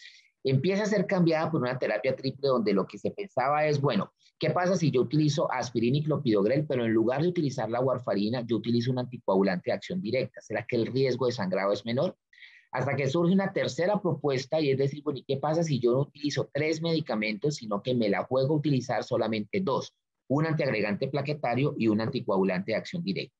empieza a ser cambiada por una terapia triple donde lo que se pensaba es, bueno, ¿qué pasa si yo utilizo aspirina y clopidogrel, pero en lugar de utilizar la warfarina, yo utilizo un anticoagulante de acción directa? ¿Será que el riesgo de sangrado es menor? Hasta que surge una tercera propuesta y es decir, bueno, ¿y qué pasa si yo no utilizo 3 medicamentos, sino que me la juego a utilizar solamente 2? Un antiagregante plaquetario y un anticoagulante de acción directa.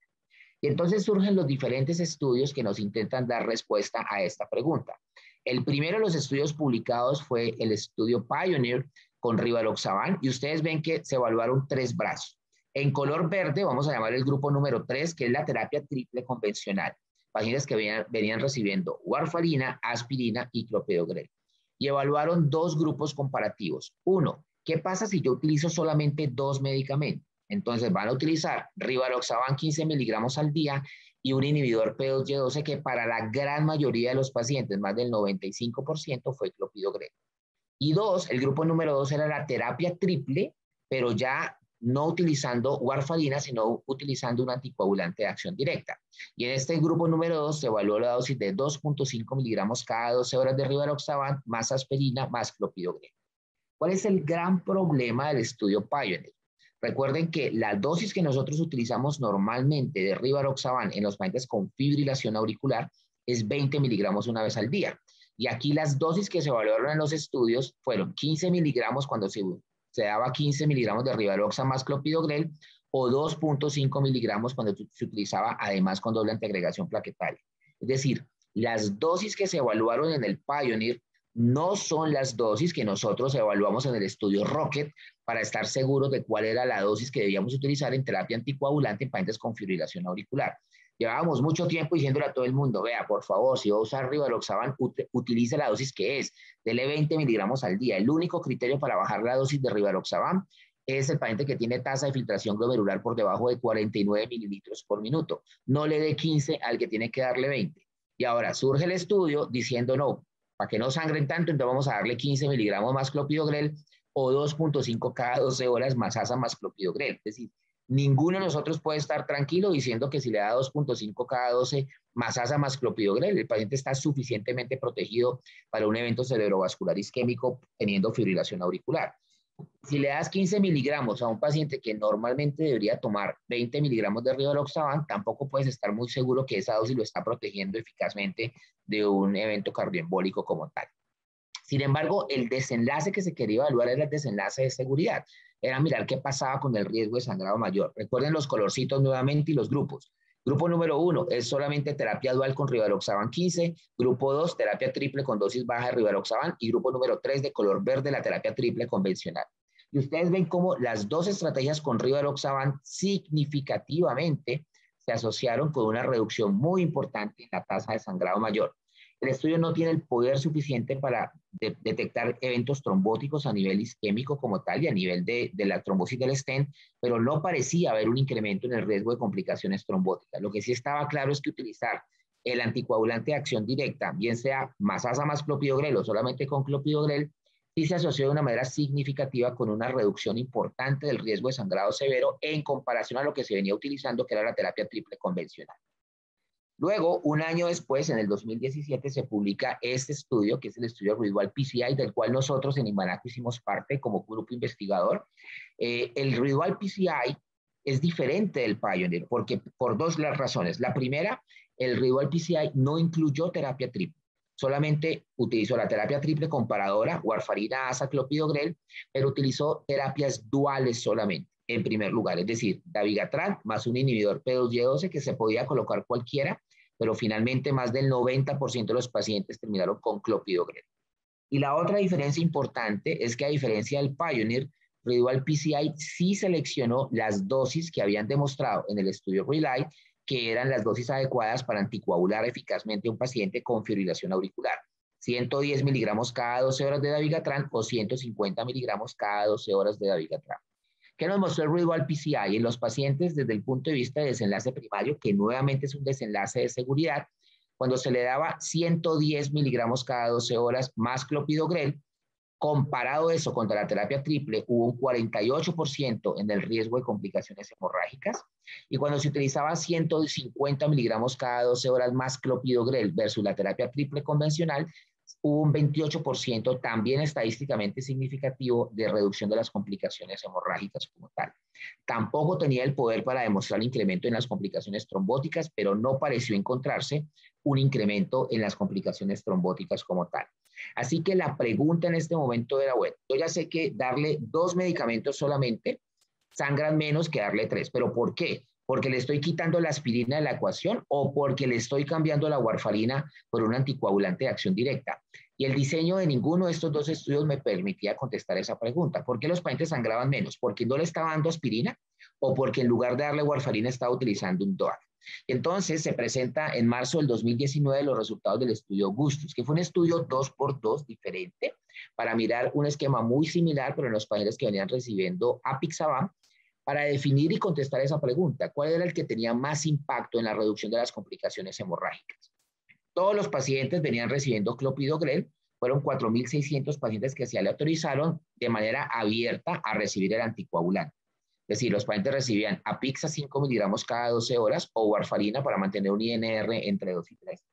Y entonces surgen los diferentes estudios que nos intentan dar respuesta a esta pregunta. El primero de los estudios publicados fue el estudio Pioneer con rivaroxaban y ustedes ven que se evaluaron 3 brazos. En color verde vamos a llamar el grupo número 3, que es la terapia triple convencional. Pacientes que venían recibiendo warfarina, aspirina y clopidogrel. Y evaluaron 2 grupos comparativos. Uno, ¿qué pasa si yo utilizo solamente 2 medicamentos? Entonces van a utilizar rivaroxaban 15 miligramos al día y un inhibidor P2Y12 que para la gran mayoría de los pacientes, más del 95%, fue clopidogrel. Y 2, el grupo número 2 era la terapia triple, pero ya no utilizando warfarina, sino utilizando un anticoagulante de acción directa. Y en este grupo número 2 se evaluó la dosis de 2.5 miligramos cada 12 horas de rivaroxaban más aspirina más clopidogrel. ¿Cuál es el gran problema del estudio Pioneer? Recuerden que la dosis que nosotros utilizamos normalmente de rivaroxaban en los pacientes con fibrilación auricular es 20 miligramos una vez al día. Y aquí las dosis que se evaluaron en los estudios fueron 15 miligramos cuando se daba 15 miligramos de rivaroxaban más clopidogrel o 2.5 miligramos cuando se utilizaba además con doble antiagregación plaquetaria. Es decir, las dosis que se evaluaron en el Pioneer no son las dosis que nosotros evaluamos en el estudio Rocket para estar seguros de cuál era la dosis que debíamos utilizar en terapia anticoagulante en pacientes con fibrilación auricular. Llevábamos mucho tiempo diciéndole a todo el mundo, vea, por favor, si va a usar rivaroxaban, utilice la dosis que es, dele 20 miligramos al día. El único criterio para bajar la dosis de rivaroxaban es el paciente que tiene tasa de filtración glomerular por debajo de 49 mililitros por minuto. No le dé 15 al que tiene que darle 20. Y ahora surge el estudio diciendo, no, para que no sangren tanto, entonces vamos a darle 15 miligramos más clopidogrel o 2.5 cada 12 horas más asa más clopidogrel. Es decir, ninguno de nosotros puede estar tranquilo diciendo que si le da 2.5 cada 12 más asa más clopidogrel, el paciente está suficientemente protegido para un evento cerebrovascular isquémico teniendo fibrilación auricular. Si le das 15 miligramos a un paciente que normalmente debería tomar 20 miligramos de rivaroxaban, tampoco puedes estar muy seguro que esa dosis lo está protegiendo eficazmente de un evento cardioembólico como tal. Sin embargo, el desenlace que se quería evaluar era el desenlace de seguridad. Era mirar qué pasaba con el riesgo de sangrado mayor. Recuerden los colorcitos nuevamente y los grupos. Grupo número 1 es solamente terapia dual con rivaroxaban 15. Grupo 2, terapia triple con dosis baja de rivaroxaban. Y grupo número 3, de color verde, la terapia triple convencional. Y ustedes ven cómo las dos estrategias con rivaroxaban significativamente se asociaron con una reducción muy importante en la tasa de sangrado mayor. El estudio no tiene el poder suficiente para detectar eventos trombóticos a nivel isquémico como tal y a nivel de la trombosis del stent, pero no parecía haber un incremento en el riesgo de complicaciones trombóticas. Lo que sí estaba claro es que utilizar el anticoagulante de acción directa, bien sea más asa más clopidogrel o solamente con clopidogrel, sí se asoció de una manera significativa con una reducción importante del riesgo de sangrado severo en comparación a lo que se venía utilizando, que era la terapia triple convencional. Luego, un año después, en el 2017, se publica este estudio, que es el estudio Residual PCI, del cual nosotros en Imanaco hicimos parte como grupo investigador. El Residual PCI es diferente del Pioneer, porque por dos razones. La primera, el Residual PCI no incluyó terapia triple. Solamente utilizó la terapia triple comparadora, warfarina, asa, clopidogrel, pero utilizó terapias duales solamente, en primer lugar. Es decir, dabigatran más un inhibidor P2Y12 que se podía colocar cualquiera, pero finalmente más del 90% de los pacientes terminaron con clopidogrel. Y la otra diferencia importante es que a diferencia del Pioneer, Residual PCI sí seleccionó las dosis que habían demostrado en el estudio RELY, que eran las dosis adecuadas para anticoagular eficazmente a un paciente con fibrilación auricular. 110 miligramos cada 12 horas de dabigatran o 150 miligramos cada 12 horas de dabigatran. ¿Qué nos mostró el Residual PCI en los pacientes desde el punto de vista de desenlace primario, que nuevamente es un desenlace de seguridad? Cuando se le daba 110 miligramos cada 12 horas más clopidogrel, comparado eso contra la terapia triple, hubo un 48% en el riesgo de complicaciones hemorrágicas. Y cuando se utilizaba 150 miligramos cada 12 horas más clopidogrel versus la terapia triple convencional, hubo un 28% también estadísticamente significativo de reducción de las complicaciones hemorrágicas como tal. Tampoco tenía el poder para demostrar incremento en las complicaciones trombóticas, pero no pareció encontrarse un incremento en las complicaciones trombóticas como tal. Así que la pregunta en este momento era, bueno, yo ya sé que darle 2 medicamentos solamente sangran menos que darle 3, pero ¿por qué? ¿Porque le estoy quitando la aspirina de la ecuación o porque le estoy cambiando la warfarina por un anticoagulante de acción directa? Y el diseño de ninguno de estos dos estudios me permitía contestar esa pregunta. ¿Por qué los pacientes sangraban menos? ¿Porque no le estaba dando aspirina o porque en lugar de darle warfarina estaba utilizando un DOAC? Entonces se presenta en marzo del 2019 los resultados del estudio Gustus, que fue un estudio 2x2 diferente para mirar un esquema muy similar, pero en los pacientes que venían recibiendo apixaban, para definir y contestar esa pregunta. ¿Cuál era el que tenía más impacto en la reducción de las complicaciones hemorrágicas? Todos los pacientes venían recibiendo clopidogrel, fueron 4.600 pacientes que se le autorizaron de manera abierta a recibir el anticoagulante. Es decir, los pacientes recibían apixa 5 miligramos cada 12 horas o warfarina para mantener un INR entre 2 y 3.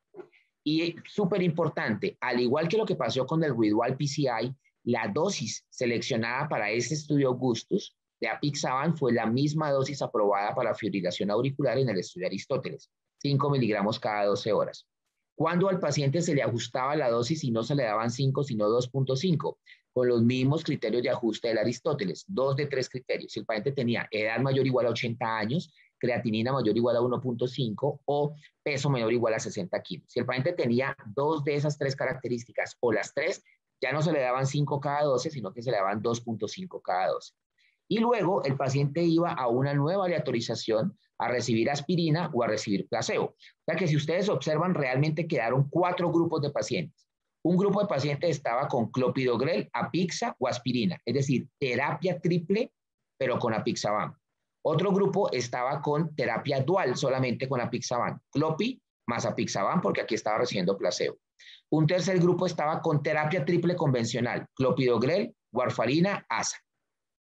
Y súper importante, al igual que lo que pasó con el Residual PCI, la dosis seleccionada para este estudio Gustus de apixaban fue la misma dosis aprobada para fibrilación auricular en el estudio Aristóteles, 5 miligramos cada 12 horas. Cuando al paciente se le ajustaba la dosis y no se le daban 5, sino 2.5, con los mismos criterios de ajuste del Aristóteles, 2 de 3 criterios. Si el paciente tenía edad mayor o igual a 80 años, creatinina mayor o igual a 1.5 o peso menor o igual a 60 kilos. Si el paciente tenía 2 de esas 3 características o las 3, ya no se le daban 5 cada 12, sino que se le daban 2.5 cada 12. Y luego el paciente iba a una nueva aleatorización a recibir aspirina o a recibir placebo. O sea que si ustedes observan, realmente quedaron 4 grupos de pacientes. Un grupo de pacientes estaba con clopidogrel, apixa o aspirina, es decir, terapia triple, pero con apixaban. Otro grupo estaba con terapia dual, solamente con apixaban, clopi más apixaban, porque aquí estaba recibiendo placebo. Un tercer grupo estaba con terapia triple convencional, clopidogrel, warfarina, asa.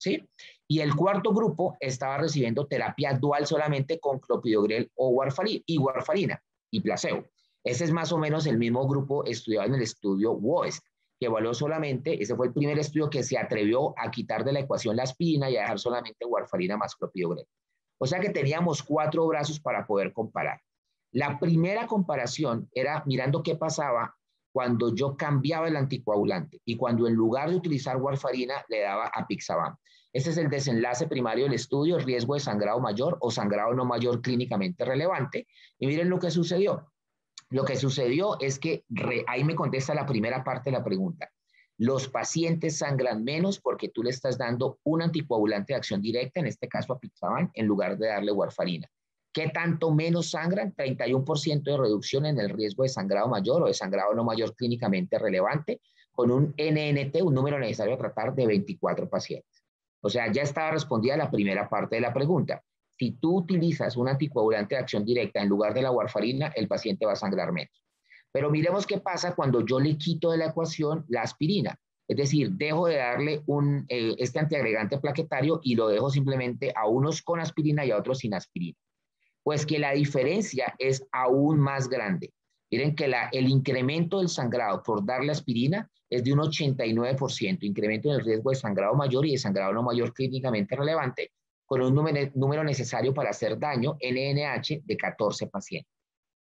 ¿Sí? Y el cuarto grupo estaba recibiendo terapia dual solamente con clopidogrel o warfarina y placebo. Ese es más o menos el mismo grupo estudiado en el estudio WOEST, que evaluó solamente, ese fue el primer estudio que se atrevió a quitar de la ecuación la aspirina y a dejar solamente warfarina más clopidogrel. O sea que teníamos 4 brazos para poder comparar. La primera comparación era mirando qué pasaba cuando yo cambiaba el anticoagulante y cuando en lugar de utilizar warfarina le daba apixaban. Este es el desenlace primario del estudio, el riesgo de sangrado mayor o sangrado no mayor clínicamente relevante. Y miren lo que sucedió. Lo que sucedió es que, ahí me contesta la primera parte de la pregunta. Los pacientes sangran menos porque tú le estás dando un anticoagulante de acción directa, en este caso apixaban, en lugar de darle warfarina. ¿Qué tanto menos sangran? 31% de reducción en el riesgo de sangrado mayor o de sangrado no mayor clínicamente relevante, con un NNT, un número necesario a tratar, de 24 pacientes. O sea, ya estaba respondida la primera parte de la pregunta. Si tú utilizas un anticoagulante de acción directa en lugar de la warfarina, el paciente va a sangrar menos. Pero miremos qué pasa cuando yo le quito de la ecuación la aspirina. Es decir, dejo de darle este antiagregante plaquetario y lo dejo simplemente a unos con aspirina y a otros sin aspirina. Pues que la diferencia es aún más grande. Miren que el incremento del sangrado por darle aspirina es de un 89%, incremento en el riesgo de sangrado mayor y de sangrado no mayor clínicamente relevante, con un número necesario para hacer daño, NNH, de 14 pacientes.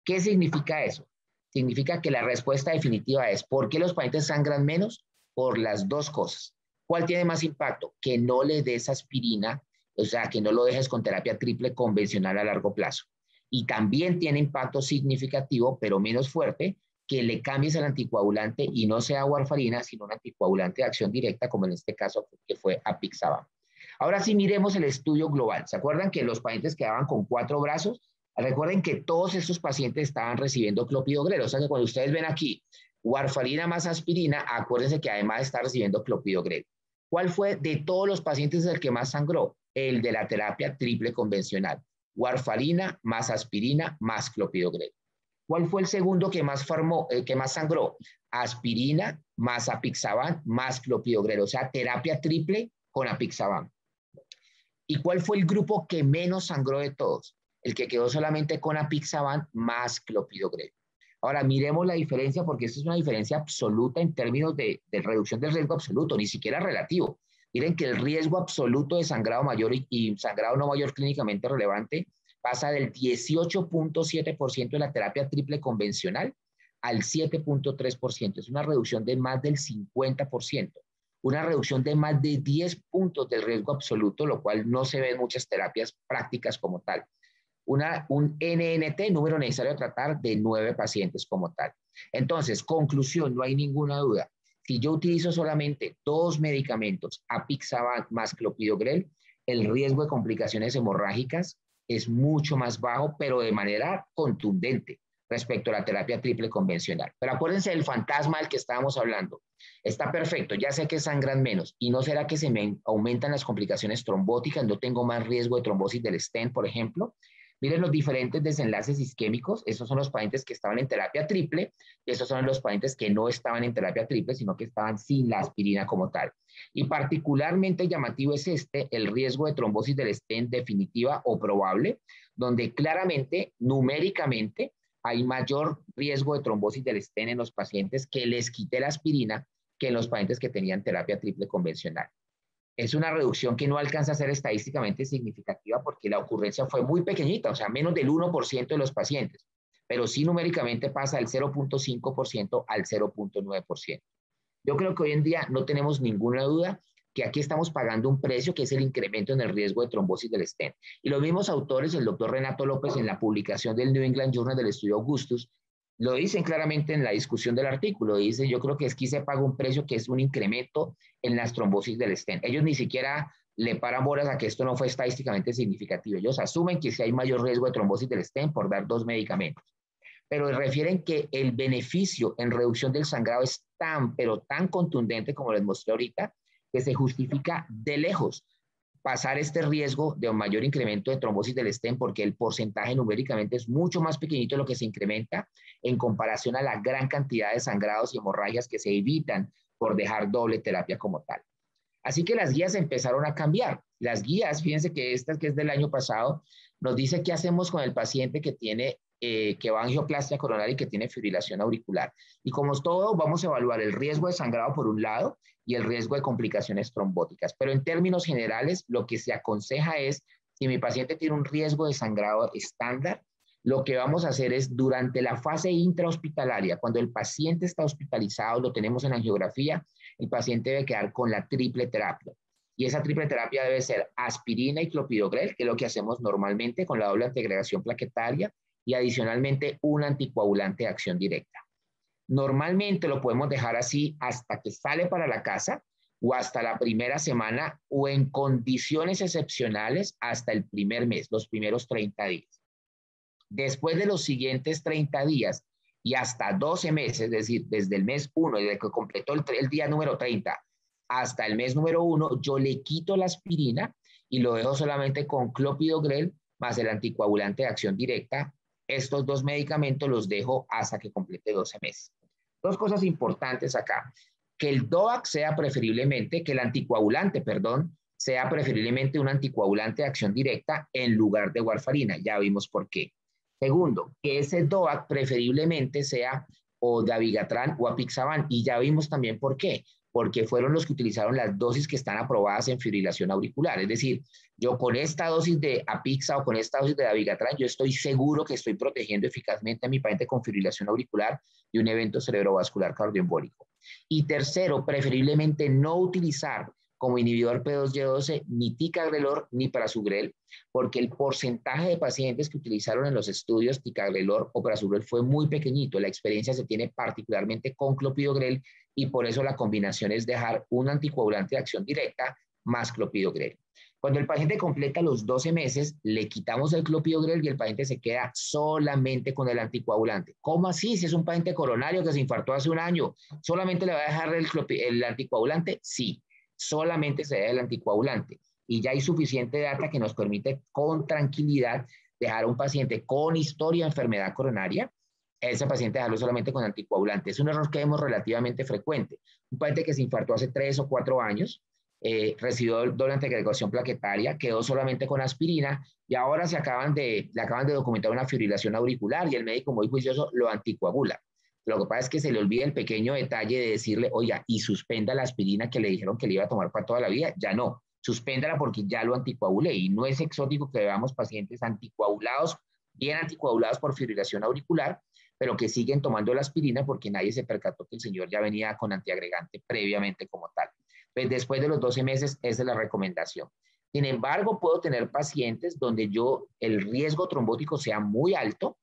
¿Qué significa eso? Significa que la respuesta definitiva es, ¿por qué los pacientes sangran menos? Por las dos cosas. ¿Cuál tiene más impacto? Que no le des aspirina, o sea, que no lo dejes con terapia triple convencional a largo plazo. Y también tiene impacto significativo, pero menos fuerte, que le cambies el anticoagulante y no sea warfarina, sino un anticoagulante de acción directa, como en este caso que fue apixaban. Ahora sí miremos el estudio global. ¿Se acuerdan que los pacientes quedaban con 4 brazos? Recuerden que todos estos pacientes estaban recibiendo clopidogrel. O sea que cuando ustedes ven aquí warfarina más aspirina, acuérdense que además está recibiendo clopidogrel. ¿Cuál fue de todos los pacientes el que más sangró? El de la terapia triple convencional. Warfarina más aspirina más clopidogrel. ¿Cuál fue el segundo que más sangró? Aspirina más apixaban más clopidogrel. O sea, terapia triple con apixaban. ¿Y cuál fue el grupo que menos sangró de todos? El que quedó solamente con apixaban más clopidogrel. Ahora, miremos la diferencia, porque esta es una diferencia absoluta en términos de reducción del riesgo absoluto, ni siquiera relativo. Miren que el riesgo absoluto de sangrado mayor y sangrado no mayor clínicamente relevante pasa del 18.7% de la terapia triple convencional al 7.3%. Es una reducción de más del 50%. Una reducción de más de 10 puntos del riesgo absoluto, lo cual no se ve en muchas terapias prácticas como tal. Un NNT, número necesario a tratar, de 9 pacientes como tal. Entonces, conclusión, no hay ninguna duda. Si yo utilizo solamente 2 medicamentos, apixaban más clopidogrel, el riesgo de complicaciones hemorrágicas es mucho más bajo, pero de manera contundente respecto a la terapia triple convencional. Pero acuérdense del fantasma del que estábamos hablando. Está perfecto, ya sé que sangran menos. ¿Y no será que se me aumentan las complicaciones trombóticas? ¿No tengo más riesgo de trombosis del stent, por ejemplo? Miren los diferentes desenlaces isquémicos. Estos son los pacientes que estaban en terapia triple y estos son los pacientes que no estaban en terapia triple, sino que estaban sin la aspirina como tal. Y particularmente llamativo es el riesgo de trombosis del stent definitiva o probable, donde claramente, numéricamente, hay mayor riesgo de trombosis del stent en los pacientes que les quité la aspirina que en los pacientes que tenían terapia triple convencional. Es una reducción que no alcanza a ser estadísticamente significativa porque la ocurrencia fue muy pequeñita, o sea, menos del 1% de los pacientes, pero sí numéricamente pasa del 0.5% al 0.9%. Yo creo que hoy en día no tenemos ninguna duda que aquí estamos pagando un precio que es el incremento en el riesgo de trombosis del stent. Y los mismos autores, el doctor Renato López, en la publicación del New England Journal del estudio Augustus, lo dicen claramente en la discusión del artículo. Dicen, yo creo que aquí se paga un precio que es un incremento en las trombosis del stent. Ellos ni siquiera le paran bolas a que esto no fue estadísticamente significativo. Ellos asumen que sí hay mayor riesgo de trombosis del stent por dar 2 medicamentos, pero refieren que el beneficio en reducción del sangrado es tan, pero tan contundente como les mostré ahorita, que se justifica de lejos pasar este riesgo de un mayor incremento de trombosis del stent, porque el porcentaje numéricamente es mucho más pequeñito de lo que se incrementa en comparación a la gran cantidad de sangrados y hemorragias que se evitan por dejar doble terapia como tal. Así que las guías empezaron a cambiar. Las guías, fíjense que esta, que es del año pasado, nos dice qué hacemos con el paciente que tiene que va a angioplastia coronaria y que tiene fibrilación auricular. Y como es todo, vamos a evaluar el riesgo de sangrado por un lado y el riesgo de complicaciones trombóticas. Pero en términos generales, lo que se aconseja es, si mi paciente tiene un riesgo de sangrado estándar, lo que vamos a hacer es durante la fase intrahospitalaria, cuando el paciente está hospitalizado, lo tenemos en angiografía, el paciente debe quedar con la triple terapia. Y esa triple terapia debe ser aspirina y clopidogrel, que es lo que hacemos normalmente con la doble antiagregación plaquetaria, y adicionalmente un anticoagulante de acción directa. Normalmente lo podemos dejar así hasta que sale para la casa o hasta la primera semana o en condiciones excepcionales hasta el primer mes, los primeros 30 días. Después de los siguientes 30 días y hasta 12 meses, es decir, desde el mes 1, desde que completó el día número 30 hasta el mes número 1, yo le quito la aspirina y lo dejo solamente con clopidogrel más el anticoagulante de acción directa. Estos 2 medicamentos los dejo hasta que complete 12 meses. 2 cosas importantes acá. Que el DOAC sea preferiblemente, que el anticoagulante, perdón, sea preferiblemente un anticoagulante de acción directa en lugar de warfarina. Ya vimos por qué. Segundo, que ese DOAC preferiblemente sea o dabigatran o apixaban. Y ya vimos también por qué. Porque fueron los que utilizaron las dosis que están aprobadas en fibrilación auricular. Es decir, yo con esta dosis de apixa o con esta dosis de dabigatran, yo estoy seguro que estoy protegiendo eficazmente a mi paciente con fibrilación auricular de un evento cerebrovascular cardioembólico. Y tercero, preferiblemente no utilizar como inhibidor P2Y12 ni ticagrelor ni prasugrel, porque el porcentaje de pacientes que utilizaron en los estudios ticagrelor o prasugrel fue muy pequeñito. La experiencia se tiene particularmente con clopidogrel y por eso la combinación es dejar un anticoagulante de acción directa más clopidogrel. Cuando el paciente completa los 12 meses, le quitamos el clopidogrel y el paciente se queda solamente con el anticoagulante. ¿Cómo así? Si es un paciente coronario que se infartó hace un año, ¿solamente le va a dejar el anticoagulante? Sí, solamente se deja el anticoagulante. Y ya hay suficiente data que nos permite con tranquilidad dejar a un paciente con historia de enfermedad coronaria, ese paciente dejarlo solamente con anticoagulante. Es un error que vemos relativamente frecuente. Un paciente que se infartó hace 3 o 4 años, recibió doble antiagregación plaquetaria, quedó solamente con aspirina y ahora le acaban de documentar una fibrilación auricular y el médico muy juicioso lo anticoagula. Lo que pasa es que se le olvida el pequeño detalle de decirle, oiga, y suspenda la aspirina que le dijeron que le iba a tomar para toda la vida. Ya no, suspéndala porque ya lo anticoagulé y no es exótico que veamos pacientes anticoagulados, bien anticoagulados por fibrilación auricular, pero que siguen tomando la aspirina porque nadie se percató que el señor ya venía con antiagregante previamente como tal. Pues después de los 12 meses, esa es la recomendación. Sin embargo, puedo tener pacientes donde el riesgo trombótico sea muy alto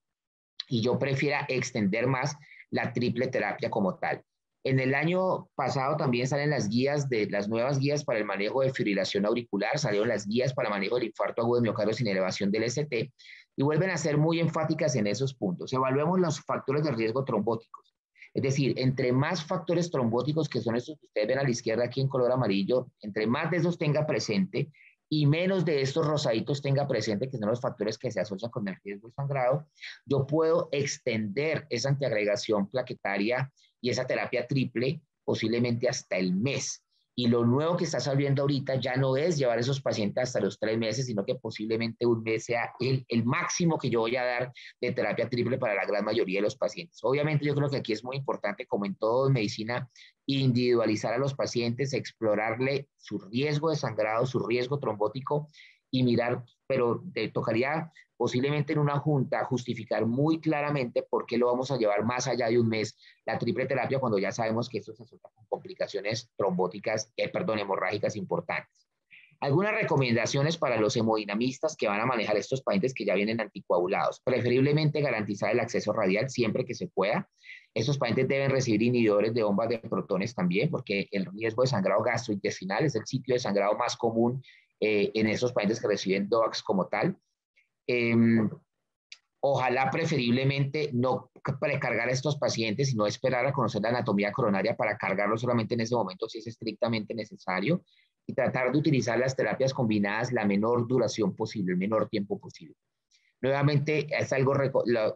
y yo prefiera extender más la triple terapia como tal. En el año pasado también salen las nuevas guías para el manejo de fibrilación auricular, salieron las guías para el manejo del infarto agudo de miocardio sin elevación del ST y vuelven a ser muy enfáticas en esos puntos. Evaluemos los factores de riesgo trombóticos. Es decir, entre más factores trombóticos, que son estos que ustedes ven a la izquierda aquí en color amarillo, entre más de esos tenga presente y menos de estos rosaditos tenga presente, que son los factores que se asocian con el riesgo de sangrado, yo puedo extender esa antiagregación plaquetaria y esa terapia triple posiblemente hasta el mes. Y lo nuevo que está saliendo ahorita ya no es llevar a esos pacientes hasta los 3 meses, sino que posiblemente un mes sea el máximo que yo voy a dar de terapia triple para la gran mayoría de los pacientes. Obviamente yo creo que aquí es muy importante, como en todo en medicina, individualizar a los pacientes, explorarle su riesgo de sangrado, su riesgo trombótico y mirar, pero tocaría posiblemente en una junta justificar muy claramente por qué lo vamos a llevar más allá de un mes la triple terapia cuando ya sabemos que esto se asocia con complicaciones trombóticas, hemorrágicas importantes. Algunas recomendaciones para los hemodinamistas que van a manejar estos pacientes que ya vienen anticoagulados. Preferiblemente garantizar el acceso radial siempre que se pueda. Estos pacientes deben recibir inhibidores de bombas de protones también, porque el riesgo de sangrado gastrointestinal es el sitio de sangrado más común en esos pacientes que reciben DOACs como tal. Ojalá preferiblemente no precargar a estos pacientes, sino esperar a conocer la anatomía coronaria para cargarlo solamente en ese momento si es estrictamente necesario, y tratar de utilizar las terapias combinadas la menor duración posible, el menor tiempo posible. Nuevamente, es algo,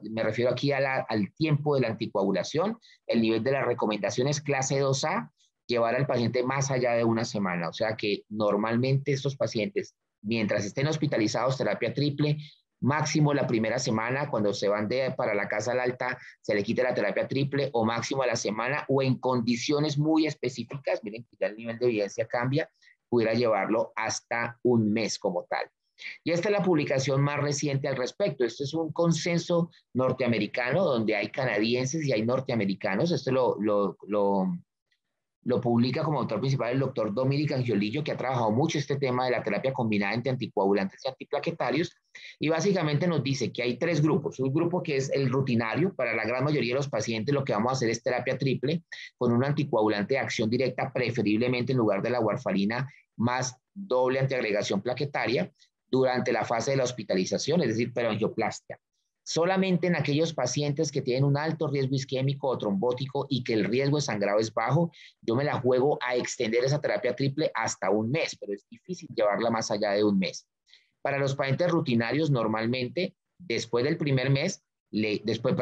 me refiero aquí al tiempo de la anticoagulación. El nivel de la recomendación es clase 2A, llevar al paciente más allá de una semana. O sea que normalmente estos pacientes, mientras estén hospitalizados, terapia triple, máximo la primera semana, cuando se van para la casa al alta, se le quita la terapia triple, o máximo a la semana, o en condiciones muy específicas, miren que ya el nivel de evidencia cambia, pudiera llevarlo hasta un mes como tal. Y esta es la publicación más reciente al respecto. Esto es un consenso norteamericano donde hay canadienses y hay norteamericanos. Esto lo publica como autor principal el doctor Dominic Angiolillo, que ha trabajado mucho este tema de la terapia combinada entre anticoagulantes y antiplaquetarios, y básicamente nos dice que hay tres grupos. Un grupo que es el rutinario. Para la gran mayoría de los pacientes lo que vamos a hacer es terapia triple con un anticoagulante de acción directa, preferiblemente en lugar de la warfarina, más doble antiagregación plaquetaria durante la fase de la hospitalización, es decir, peroangioplastia. Solamente en aquellos pacientes que tienen un alto riesgo isquémico o trombótico y que el riesgo de sangrado es bajo, yo me la juego a extender esa terapia triple hasta un mes, pero es difícil llevarla más allá de un mes. Para los pacientes rutinarios, normalmente, después del primer mes, después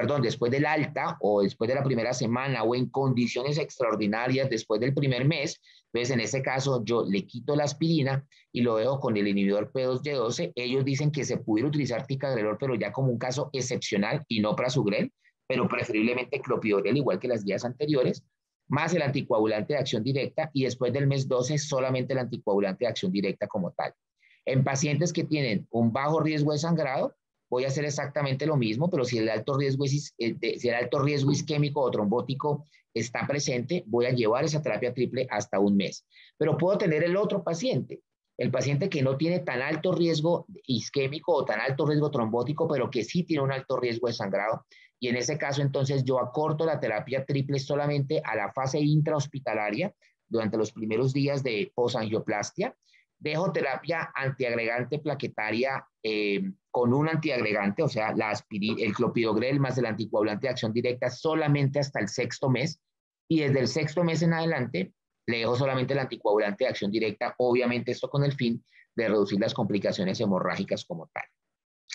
del alta o después de la primera semana o en condiciones extraordinarias después del primer mes, entonces en ese caso yo le quito la aspirina y lo dejo con el inhibidor P2Y12. Ellos dicen que se pudiera utilizar ticagrelor, pero ya como un caso excepcional y no prasugrel, pero preferiblemente clopidogrel, igual que las guías anteriores, más el anticoagulante de acción directa, y después del mes 12 solamente el anticoagulante de acción directa como tal. En pacientes que tienen un bajo riesgo de sangrado, voy a hacer exactamente lo mismo, pero si el alto riesgo isquémico o trombótico está presente, voy a llevar esa terapia triple hasta un mes. Pero puedo tener el otro paciente, el paciente que no tiene tan alto riesgo isquémico o tan alto riesgo trombótico, pero que sí tiene un alto riesgo de sangrado. Y en ese caso, entonces, yo acorto la terapia triple solamente a la fase intrahospitalaria durante los primeros días de posangioplastia. Dejo terapia antiagregante plaquetaria con un antiagregante, o sea, el clopidogrel más el anticoagulante de acción directa solamente hasta el sexto mes, y desde el sexto mes en adelante le dejo solamente el anticoagulante de acción directa, obviamente esto con el fin de reducir las complicaciones hemorrágicas como tal.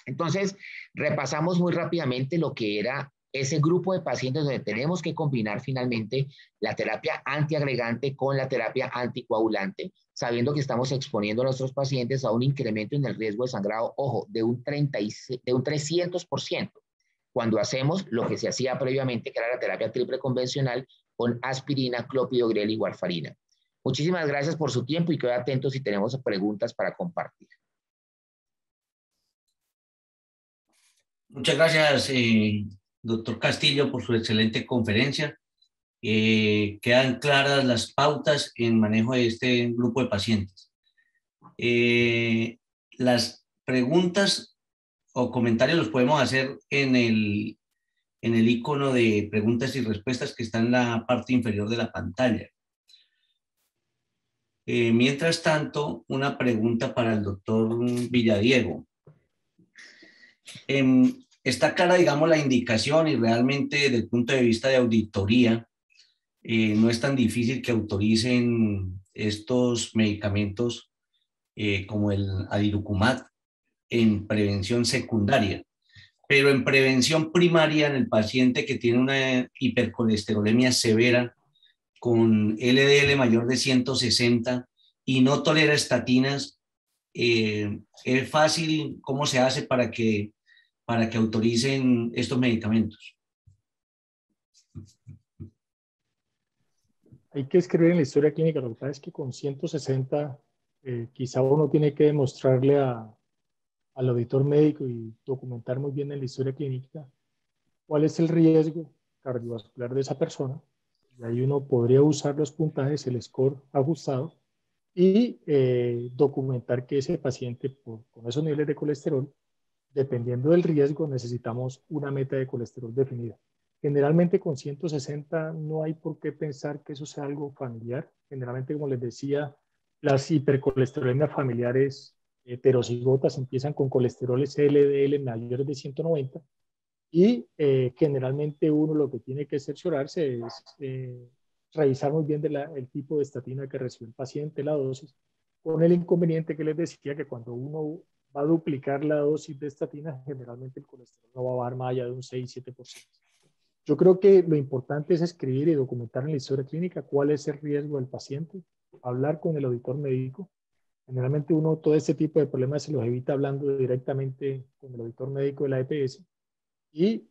Entonces, repasamos muy rápidamente lo que era ese grupo de pacientes donde tenemos que combinar finalmente la terapia antiagregante con la terapia anticoagulante, sabiendo que estamos exponiendo a nuestros pacientes a un incremento en el riesgo de sangrado, ojo, de un 300%, cuando hacemos lo que se hacía previamente, que era la terapia triple convencional con aspirina, clopidogrel y warfarina. Muchísimas gracias por su tiempo y quedo atento si tenemos preguntas para compartir. Muchas gracias, doctor Castillo, por su excelente conferencia. Quedan claras las pautas en manejo de este grupo de pacientes. Las preguntas o comentarios los podemos hacer en el icono de preguntas y respuestas que está en la parte inferior de la pantalla. Mientras tanto, una pregunta para el doctor Villadiego. Está clara, digamos, la indicación, y realmente desde el punto de vista de auditoría, no es tan difícil que autoricen estos medicamentos como el adilucumab en prevención secundaria. Pero en prevención primaria, en el paciente que tiene una hipercolesterolemia severa con LDL mayor de 160 y no tolera estatinas, es fácil. ¿Cómo se hace para que autoricen estos medicamentos? Hay que escribir en la historia clínica. Lo que pasa es que con 160 quizá uno tiene que demostrarle al auditor médico y documentar muy bien en la historia clínica cuál es el riesgo cardiovascular de esa persona. Y ahí uno podría usar los puntajes, el score ajustado, y documentar que ese paciente con esos niveles de colesterol, dependiendo del riesgo, necesitamos una meta de colesterol definida. Generalmente con 160 no hay por qué pensar que eso sea algo familiar. Generalmente, como les decía, Las hipercolesterolemias familiares heterocigotas empiezan con colesteroles LDL mayores de 190 y generalmente uno lo que tiene que cerciorarse es revisar muy bien el tipo de estatina que recibe el paciente, la dosis, con el inconveniente que les decía que cuando uno va a duplicar la dosis de estatina, generalmente el colesterol no va a bajar más allá de un 6-7%. Yo creo que lo importante es escribir y documentar en la historia clínica cuál es el riesgo del paciente, hablar con el auditor médico. Generalmente uno todo este tipo de problemas se los evita hablando directamente con el auditor médico de la EPS y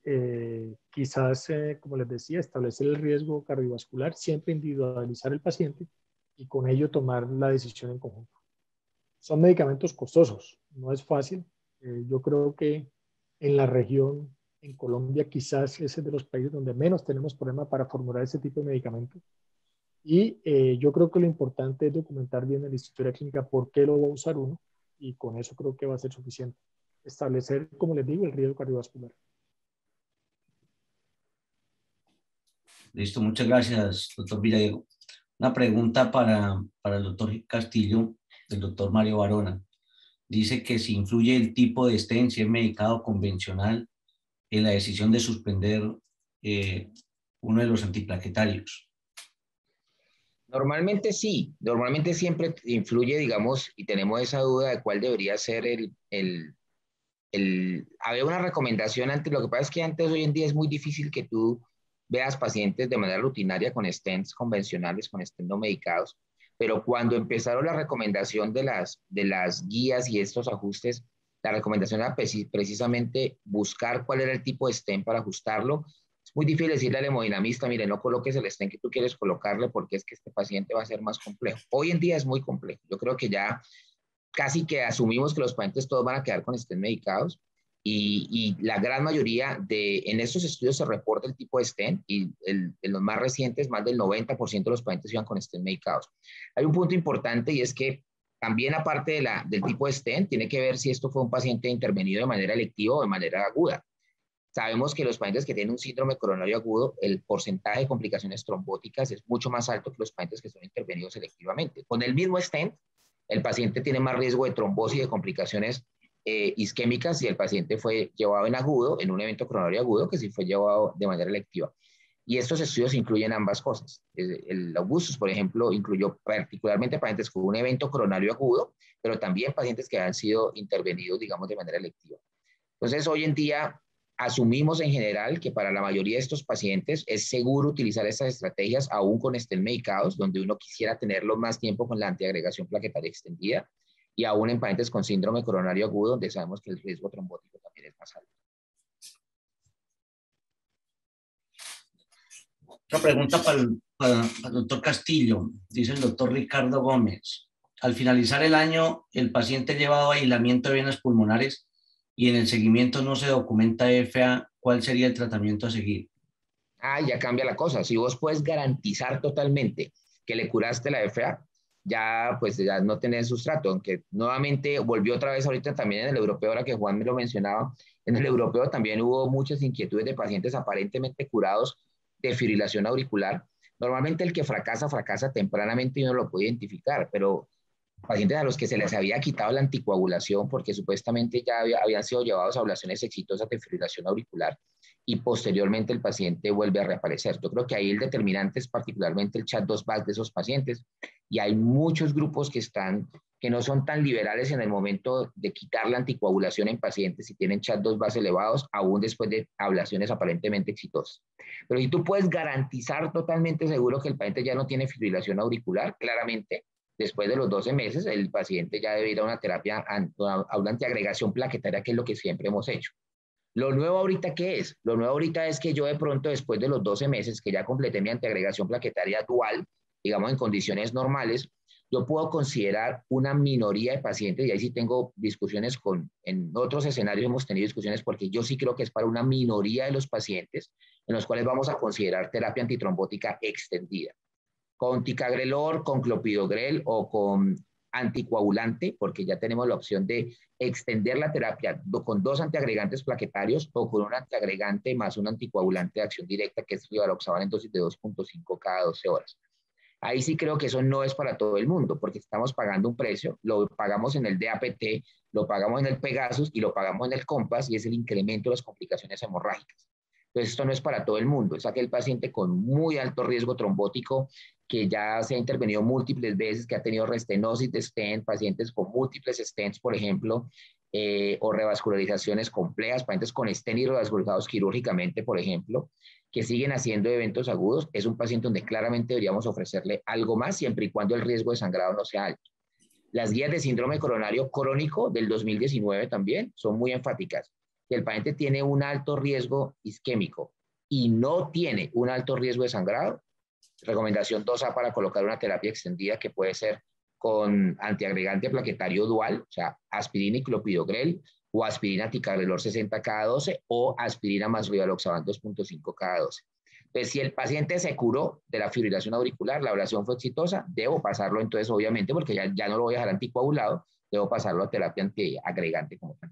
quizás, como les decía, establecer el riesgo cardiovascular, siempre individualizar el paciente y con ello tomar la decisión en conjunto. Son medicamentos costosos, no es fácil. Yo creo que en la región, en Colombia, quizás ese es de los países donde menos tenemos problema para formular ese tipo de medicamentos. Y yo creo que lo importante es documentar bien en la historia clínica por qué lo va a usar uno y con eso creo que va a ser suficiente. Establecer, como les digo, el riesgo cardiovascular. Listo, muchas gracias, doctor Villadiego. Una pregunta para el doctor Castillo, del doctor Mario Barona. Dice que si influye el tipo de stent, si es medicado convencional, en la decisión de suspender uno de los antiplaquetarios. Normalmente sí, normalmente siempre influye, digamos, y tenemos esa duda de cuál debería ser había una recomendación antes, lo que pasa es que antes, hoy en día es muy difícil que tú veas pacientes de manera rutinaria con stents convencionales, con stents no medicados, pero cuando empezaron la recomendación de las guías y estos ajustes, la recomendación era precisamente buscar cuál era el tipo de stent para ajustarlo. Es muy difícil decirle al hemodinamista, mire, no coloques el stent que tú quieres colocarle porque es que este paciente va a ser más complejo. Hoy en día es muy complejo. Yo creo que ya casi que asumimos que los pacientes todos van a quedar con stent medicados y la gran mayoría en estos estudios se reporta el tipo de stent y en los más recientes más del 90% de los pacientes iban con stent medicados. Hay un punto importante y es que también aparte del tipo de stent tiene que ver si esto fue un paciente intervenido de manera electiva o de manera aguda. Sabemos que los pacientes que tienen un síndrome coronario agudo, el porcentaje de complicaciones trombóticas es mucho más alto que los pacientes que son intervenidos selectivamente. Con el mismo stent, el paciente tiene más riesgo de trombosis y de complicaciones isquémicas si el paciente fue llevado en agudo, en un evento coronario agudo, que si fue llevado de manera electiva. Y estos estudios incluyen ambas cosas. El Augustus, por ejemplo, incluyó particularmente pacientes con un evento coronario agudo, pero también pacientes que han sido intervenidos, digamos, de manera electiva. Entonces, hoy en día asumimos en general que para la mayoría de estos pacientes es seguro utilizar estas estrategias aún con stent medicados, donde uno quisiera tenerlo más tiempo con la antiagregación plaquetaria extendida, y aún en pacientes con síndrome coronario agudo, donde sabemos que el riesgo trombótico también es más alto. Otra pregunta para el doctor Castillo. Dice el doctor Ricardo Gómez. Al finalizar el año, el paciente llevado a aislamiento de venas pulmonares y en el seguimiento no se documenta FA, ¿cuál sería el tratamiento a seguir? Ya cambia la cosa. Si vos puedes garantizar totalmente que le curaste la FA, ya pues ya no tenés sustrato, aunque nuevamente volvió otra vez ahorita también en el europeo, ahora que Juan me lo mencionaba, en el europeo también hubo muchas inquietudes de pacientes aparentemente curados de fibrilación auricular. Normalmente el que fracasa, fracasa tempranamente y uno lo puede identificar, pero pacientes a los que se les había quitado la anticoagulación porque supuestamente ya habían sido llevados a ablaciones exitosas de fibrilación auricular y posteriormente el paciente vuelve a reaparecer. Yo creo que ahí el determinante es particularmente el chat-2-VAC de esos pacientes y hay muchos grupos que no son tan liberales en el momento de quitar la anticoagulación en pacientes si tienen chat-2-VAC elevados, aún después de ablaciones aparentemente exitosas. Pero si tú puedes garantizar totalmente seguro que el paciente ya no tiene fibrilación auricular, claramente después de los 12 meses, el paciente ya debe ir a una terapia, a una antiagregación plaquetaria, que es lo que siempre hemos hecho. Lo nuevo ahorita, ¿qué es? Lo nuevo ahorita es que yo de pronto, después de los 12 meses, que ya completé mi antiagregación plaquetaria dual, digamos en condiciones normales, yo puedo considerar una minoría de pacientes, y ahí sí tengo discusiones en otros escenarios hemos tenido discusiones, porque yo sí creo que es para una minoría de los pacientes en los cuales vamos a considerar terapia antitrombótica extendida. Con ticagrelor, con clopidogrel o con anticoagulante, porque ya tenemos la opción de extender la terapia con 2 antiagregantes plaquetarios o con un antiagregante más un anticoagulante de acción directa, que es rivaroxaban en dosis de 2.5 cada 12 horas. Ahí sí creo que eso no es para todo el mundo, porque estamos pagando un precio, lo pagamos en el DAPT, lo pagamos en el Pegasus y lo pagamos en el Compass, y es el incremento de las complicaciones hemorrágicas. Entonces, esto no es para todo el mundo, es aquel paciente con muy alto riesgo trombótico que ya se ha intervenido múltiples veces, que ha tenido restenosis de stent, pacientes con múltiples stents, por ejemplo, o revascularizaciones complejas, pacientes con stent y revascularizados quirúrgicamente, por ejemplo, que siguen haciendo eventos agudos. Es un paciente donde claramente deberíamos ofrecerle algo más, siempre y cuando el riesgo de sangrado no sea alto. Las guías de síndrome coronario crónico del 2019 también son muy enfáticas. Que el paciente tiene un alto riesgo isquémico y no tiene un alto riesgo de sangrado, recomendación 2A para colocar una terapia extendida que puede ser con antiagregante plaquetario dual, o sea, aspirina y clopidogrel, o aspirina ticagrelor 60 cada 12, o aspirina más rivaroxaban 2.5 cada 12. Entonces, si el paciente se curó de la fibrilación auricular, la ablación fue exitosa, debo pasarlo entonces, obviamente, porque ya no lo voy a dejar anticoagulado, debo pasarlo a terapia antiagregante como tal.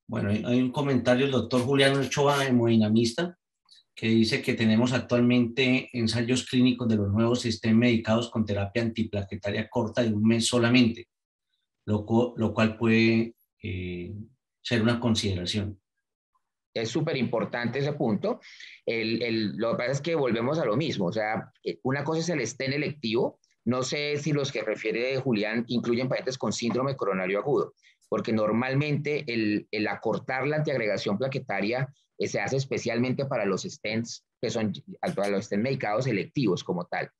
Bueno, hay un comentario del doctor Julián Ochoa, hemodinamista, que dice que tenemos actualmente ensayos clínicos de los nuevos sistemas medicados con terapia antiplaquetaria corta de un mes solamente, lo cual puede ser una consideración. Es súper importante ese punto. Lo que pasa es que volvemos a lo mismo. O sea, una cosa es el stent electivo. No sé si los que refiere Julián incluyen pacientes con síndrome coronario agudo, porque normalmente el acortar la antiagregación plaquetaria se hace especialmente para los stents, que son para los stents medicados electivos como tal.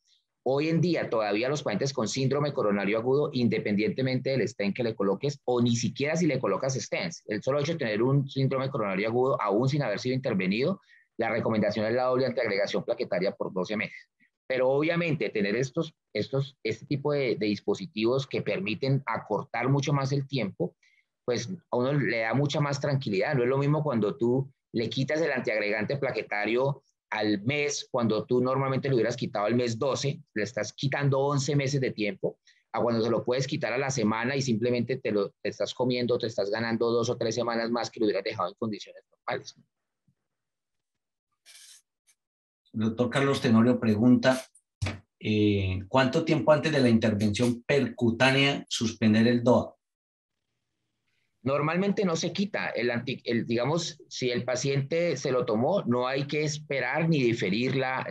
Hoy en día todavía los pacientes con síndrome coronario agudo, independientemente del stent que le coloques o ni siquiera si le colocas stents, el solo hecho de tener un síndrome coronario agudo aún sin haber sido intervenido, la recomendación es la doble antiagregación plaquetaria por 12 meses. Pero obviamente tener este tipo de dispositivos que permiten acortar mucho más el tiempo, pues a uno le da mucha más tranquilidad. No es lo mismo cuando tú le quitas el antiagregante plaquetario al mes, cuando tú normalmente le hubieras quitado al mes 12, le estás quitando 11 meses de tiempo, a cuando se lo puedes quitar a la semana y simplemente te estás comiendo, te estás ganando 2 o 3 semanas más que lo hubieras dejado en condiciones normales. El doctor Carlos Tenorio pregunta, ¿cuánto tiempo antes de la intervención percutánea suspender el DOA? Normalmente no se quita. Digamos, si el paciente se lo tomó, no hay que esperar ni diferir la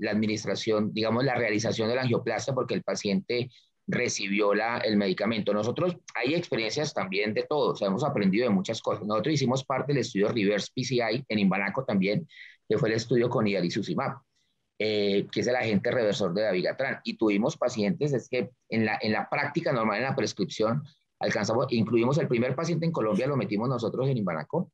administración, digamos, la realización de la angioplastia porque el paciente recibió el medicamento. Nosotros, hay experiencias también de todo, o sea, hemos aprendido de muchas cosas. Nosotros hicimos parte del estudio Reverse PCI en Imbanaco también, que fue el estudio con idalicizumab, que es el agente reversor de dabigatran. Y tuvimos pacientes, es que en la práctica normal, en la prescripción, incluimos el primer paciente en Colombia, lo metimos nosotros en Imbanaco,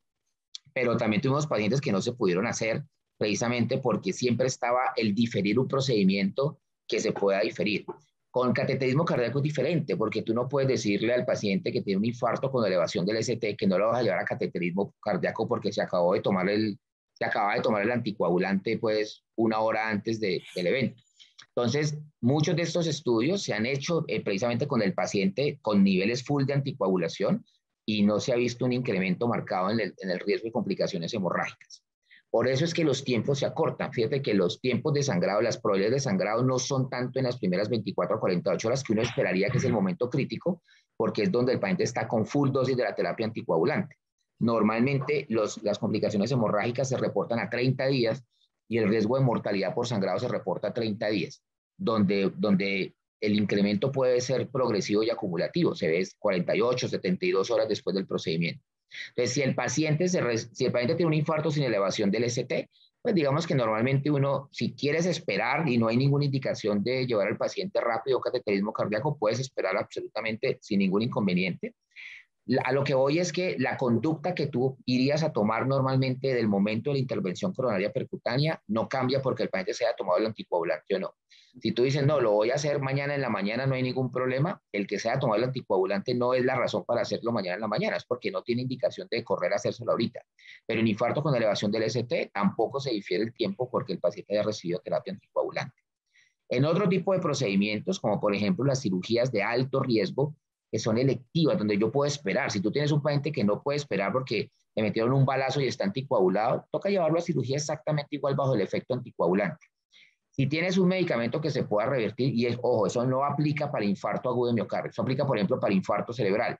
pero también tuvimos pacientes que no se pudieron hacer precisamente porque siempre estaba el diferir un procedimiento que se pueda diferir. Con cateterismo cardíaco es diferente, porque tú no puedes decirle al paciente que tiene un infarto con elevación del ST que no lo vas a llevar a cateterismo cardíaco porque se acaba de tomar el anticoagulante pues 1 hora antes del evento. Entonces, muchos de estos estudios se han hecho precisamente con el paciente con niveles full de anticoagulación y no se ha visto un incremento marcado en el riesgo de complicaciones hemorrágicas. Por eso es que los tiempos se acortan. Fíjate que los tiempos de sangrado, las probabilidades de sangrado no son tanto en las primeras 24 a 48 horas que uno esperaría que es el momento crítico, porque es donde el paciente está con full dosis de la terapia anticoagulante. Normalmente las complicaciones hemorrágicas se reportan a 30 días y el riesgo de mortalidad por sangrado se reporta a 30 días, donde el incremento puede ser progresivo y acumulativo, se ve 48, 72 horas después del procedimiento. Entonces, si el paciente tiene un infarto sin elevación del ST, pues digamos que normalmente uno, si quieres esperar y no hay ninguna indicación de llevar al paciente rápido a cateterismo cardíaco, puedes esperar absolutamente sin ningún inconveniente. A lo que voy es que la conducta que tú irías a tomar normalmente del momento de la intervención coronaria percutánea no cambia porque el paciente se haya tomado el anticoagulante o no. Si tú dices, no, lo voy a hacer mañana en la mañana, no hay ningún problema, el que se haya tomado el anticoagulante no es la razón para hacerlo mañana en la mañana, es porque no tiene indicación de correr a hacérselo ahorita. Pero en infarto con elevación del ST tampoco se difiere el tiempo porque el paciente haya recibido terapia anticoagulante. En otro tipo de procedimientos, como por ejemplo las cirugías de alto riesgo, que son electivas, donde yo puedo esperar. Si tú tienes un paciente que no puede esperar porque le metieron un balazo y está anticoagulado, toca llevarlo a cirugía exactamente igual bajo el efecto anticoagulante. Si tienes un medicamento que se pueda revertir, y ojo, eso no aplica para infarto agudo de miocardio, eso aplica, por ejemplo, para infarto cerebral.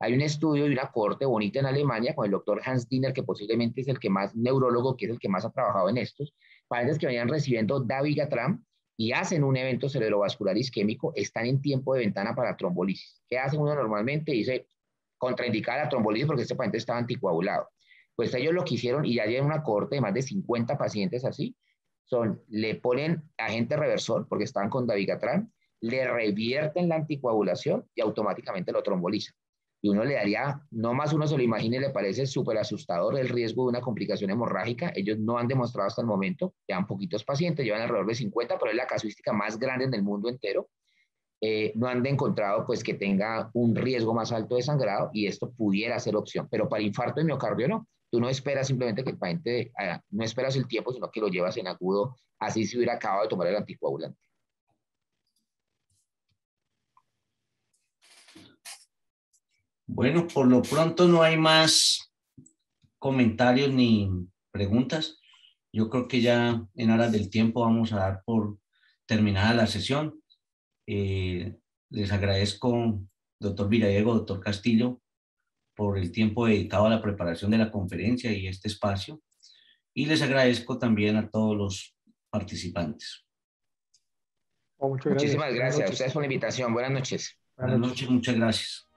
Hay un estudio y una cohorte bonita en Alemania con el doctor Hans Diener, que posiblemente es el que más, neurólogo, que es el que más ha trabajado en estos, pacientes que venían recibiendo dabigatran y hacen un evento cerebrovascular isquémico, están en tiempo de ventana para trombolisis. ¿Qué hace uno normalmente? Dice, contraindicada la trombolisis porque este paciente estaba anticoagulado. Pues ellos lo que hicieron, y ya llevan una cohorte de más de 50 pacientes así, le ponen agente reversor porque estaban con dabigatran, le revierten la anticoagulación y automáticamente lo trombolizan. Y uno le daría, no más uno se lo imagine, le parece súper asustador el riesgo de una complicación hemorrágica. Ellos no han demostrado hasta el momento, llevan poquitos pacientes, llevan alrededor de 50, pero es la casuística más grande en el mundo entero. No han encontrado pues que tenga un riesgo más alto de sangrado y esto pudiera ser opción, pero para infarto de miocardio no. Tú no esperas simplemente que el paciente, no esperas el tiempo, sino que lo llevas en agudo, así se hubiera acabado de tomar el anticoagulante. Bueno, por lo pronto no hay más comentarios ni preguntas. Yo creo que ya en aras del tiempo vamos a dar por terminada la sesión. Les agradezco, doctor Villadiego, doctor Castillo, por el tiempo dedicado a la preparación de la conferencia y este espacio. Y les agradezco también a todos los participantes. Muchas gracias. Muchísimas gracias a ustedes por la invitación. Buenas noches. Buenas noches, muchas gracias.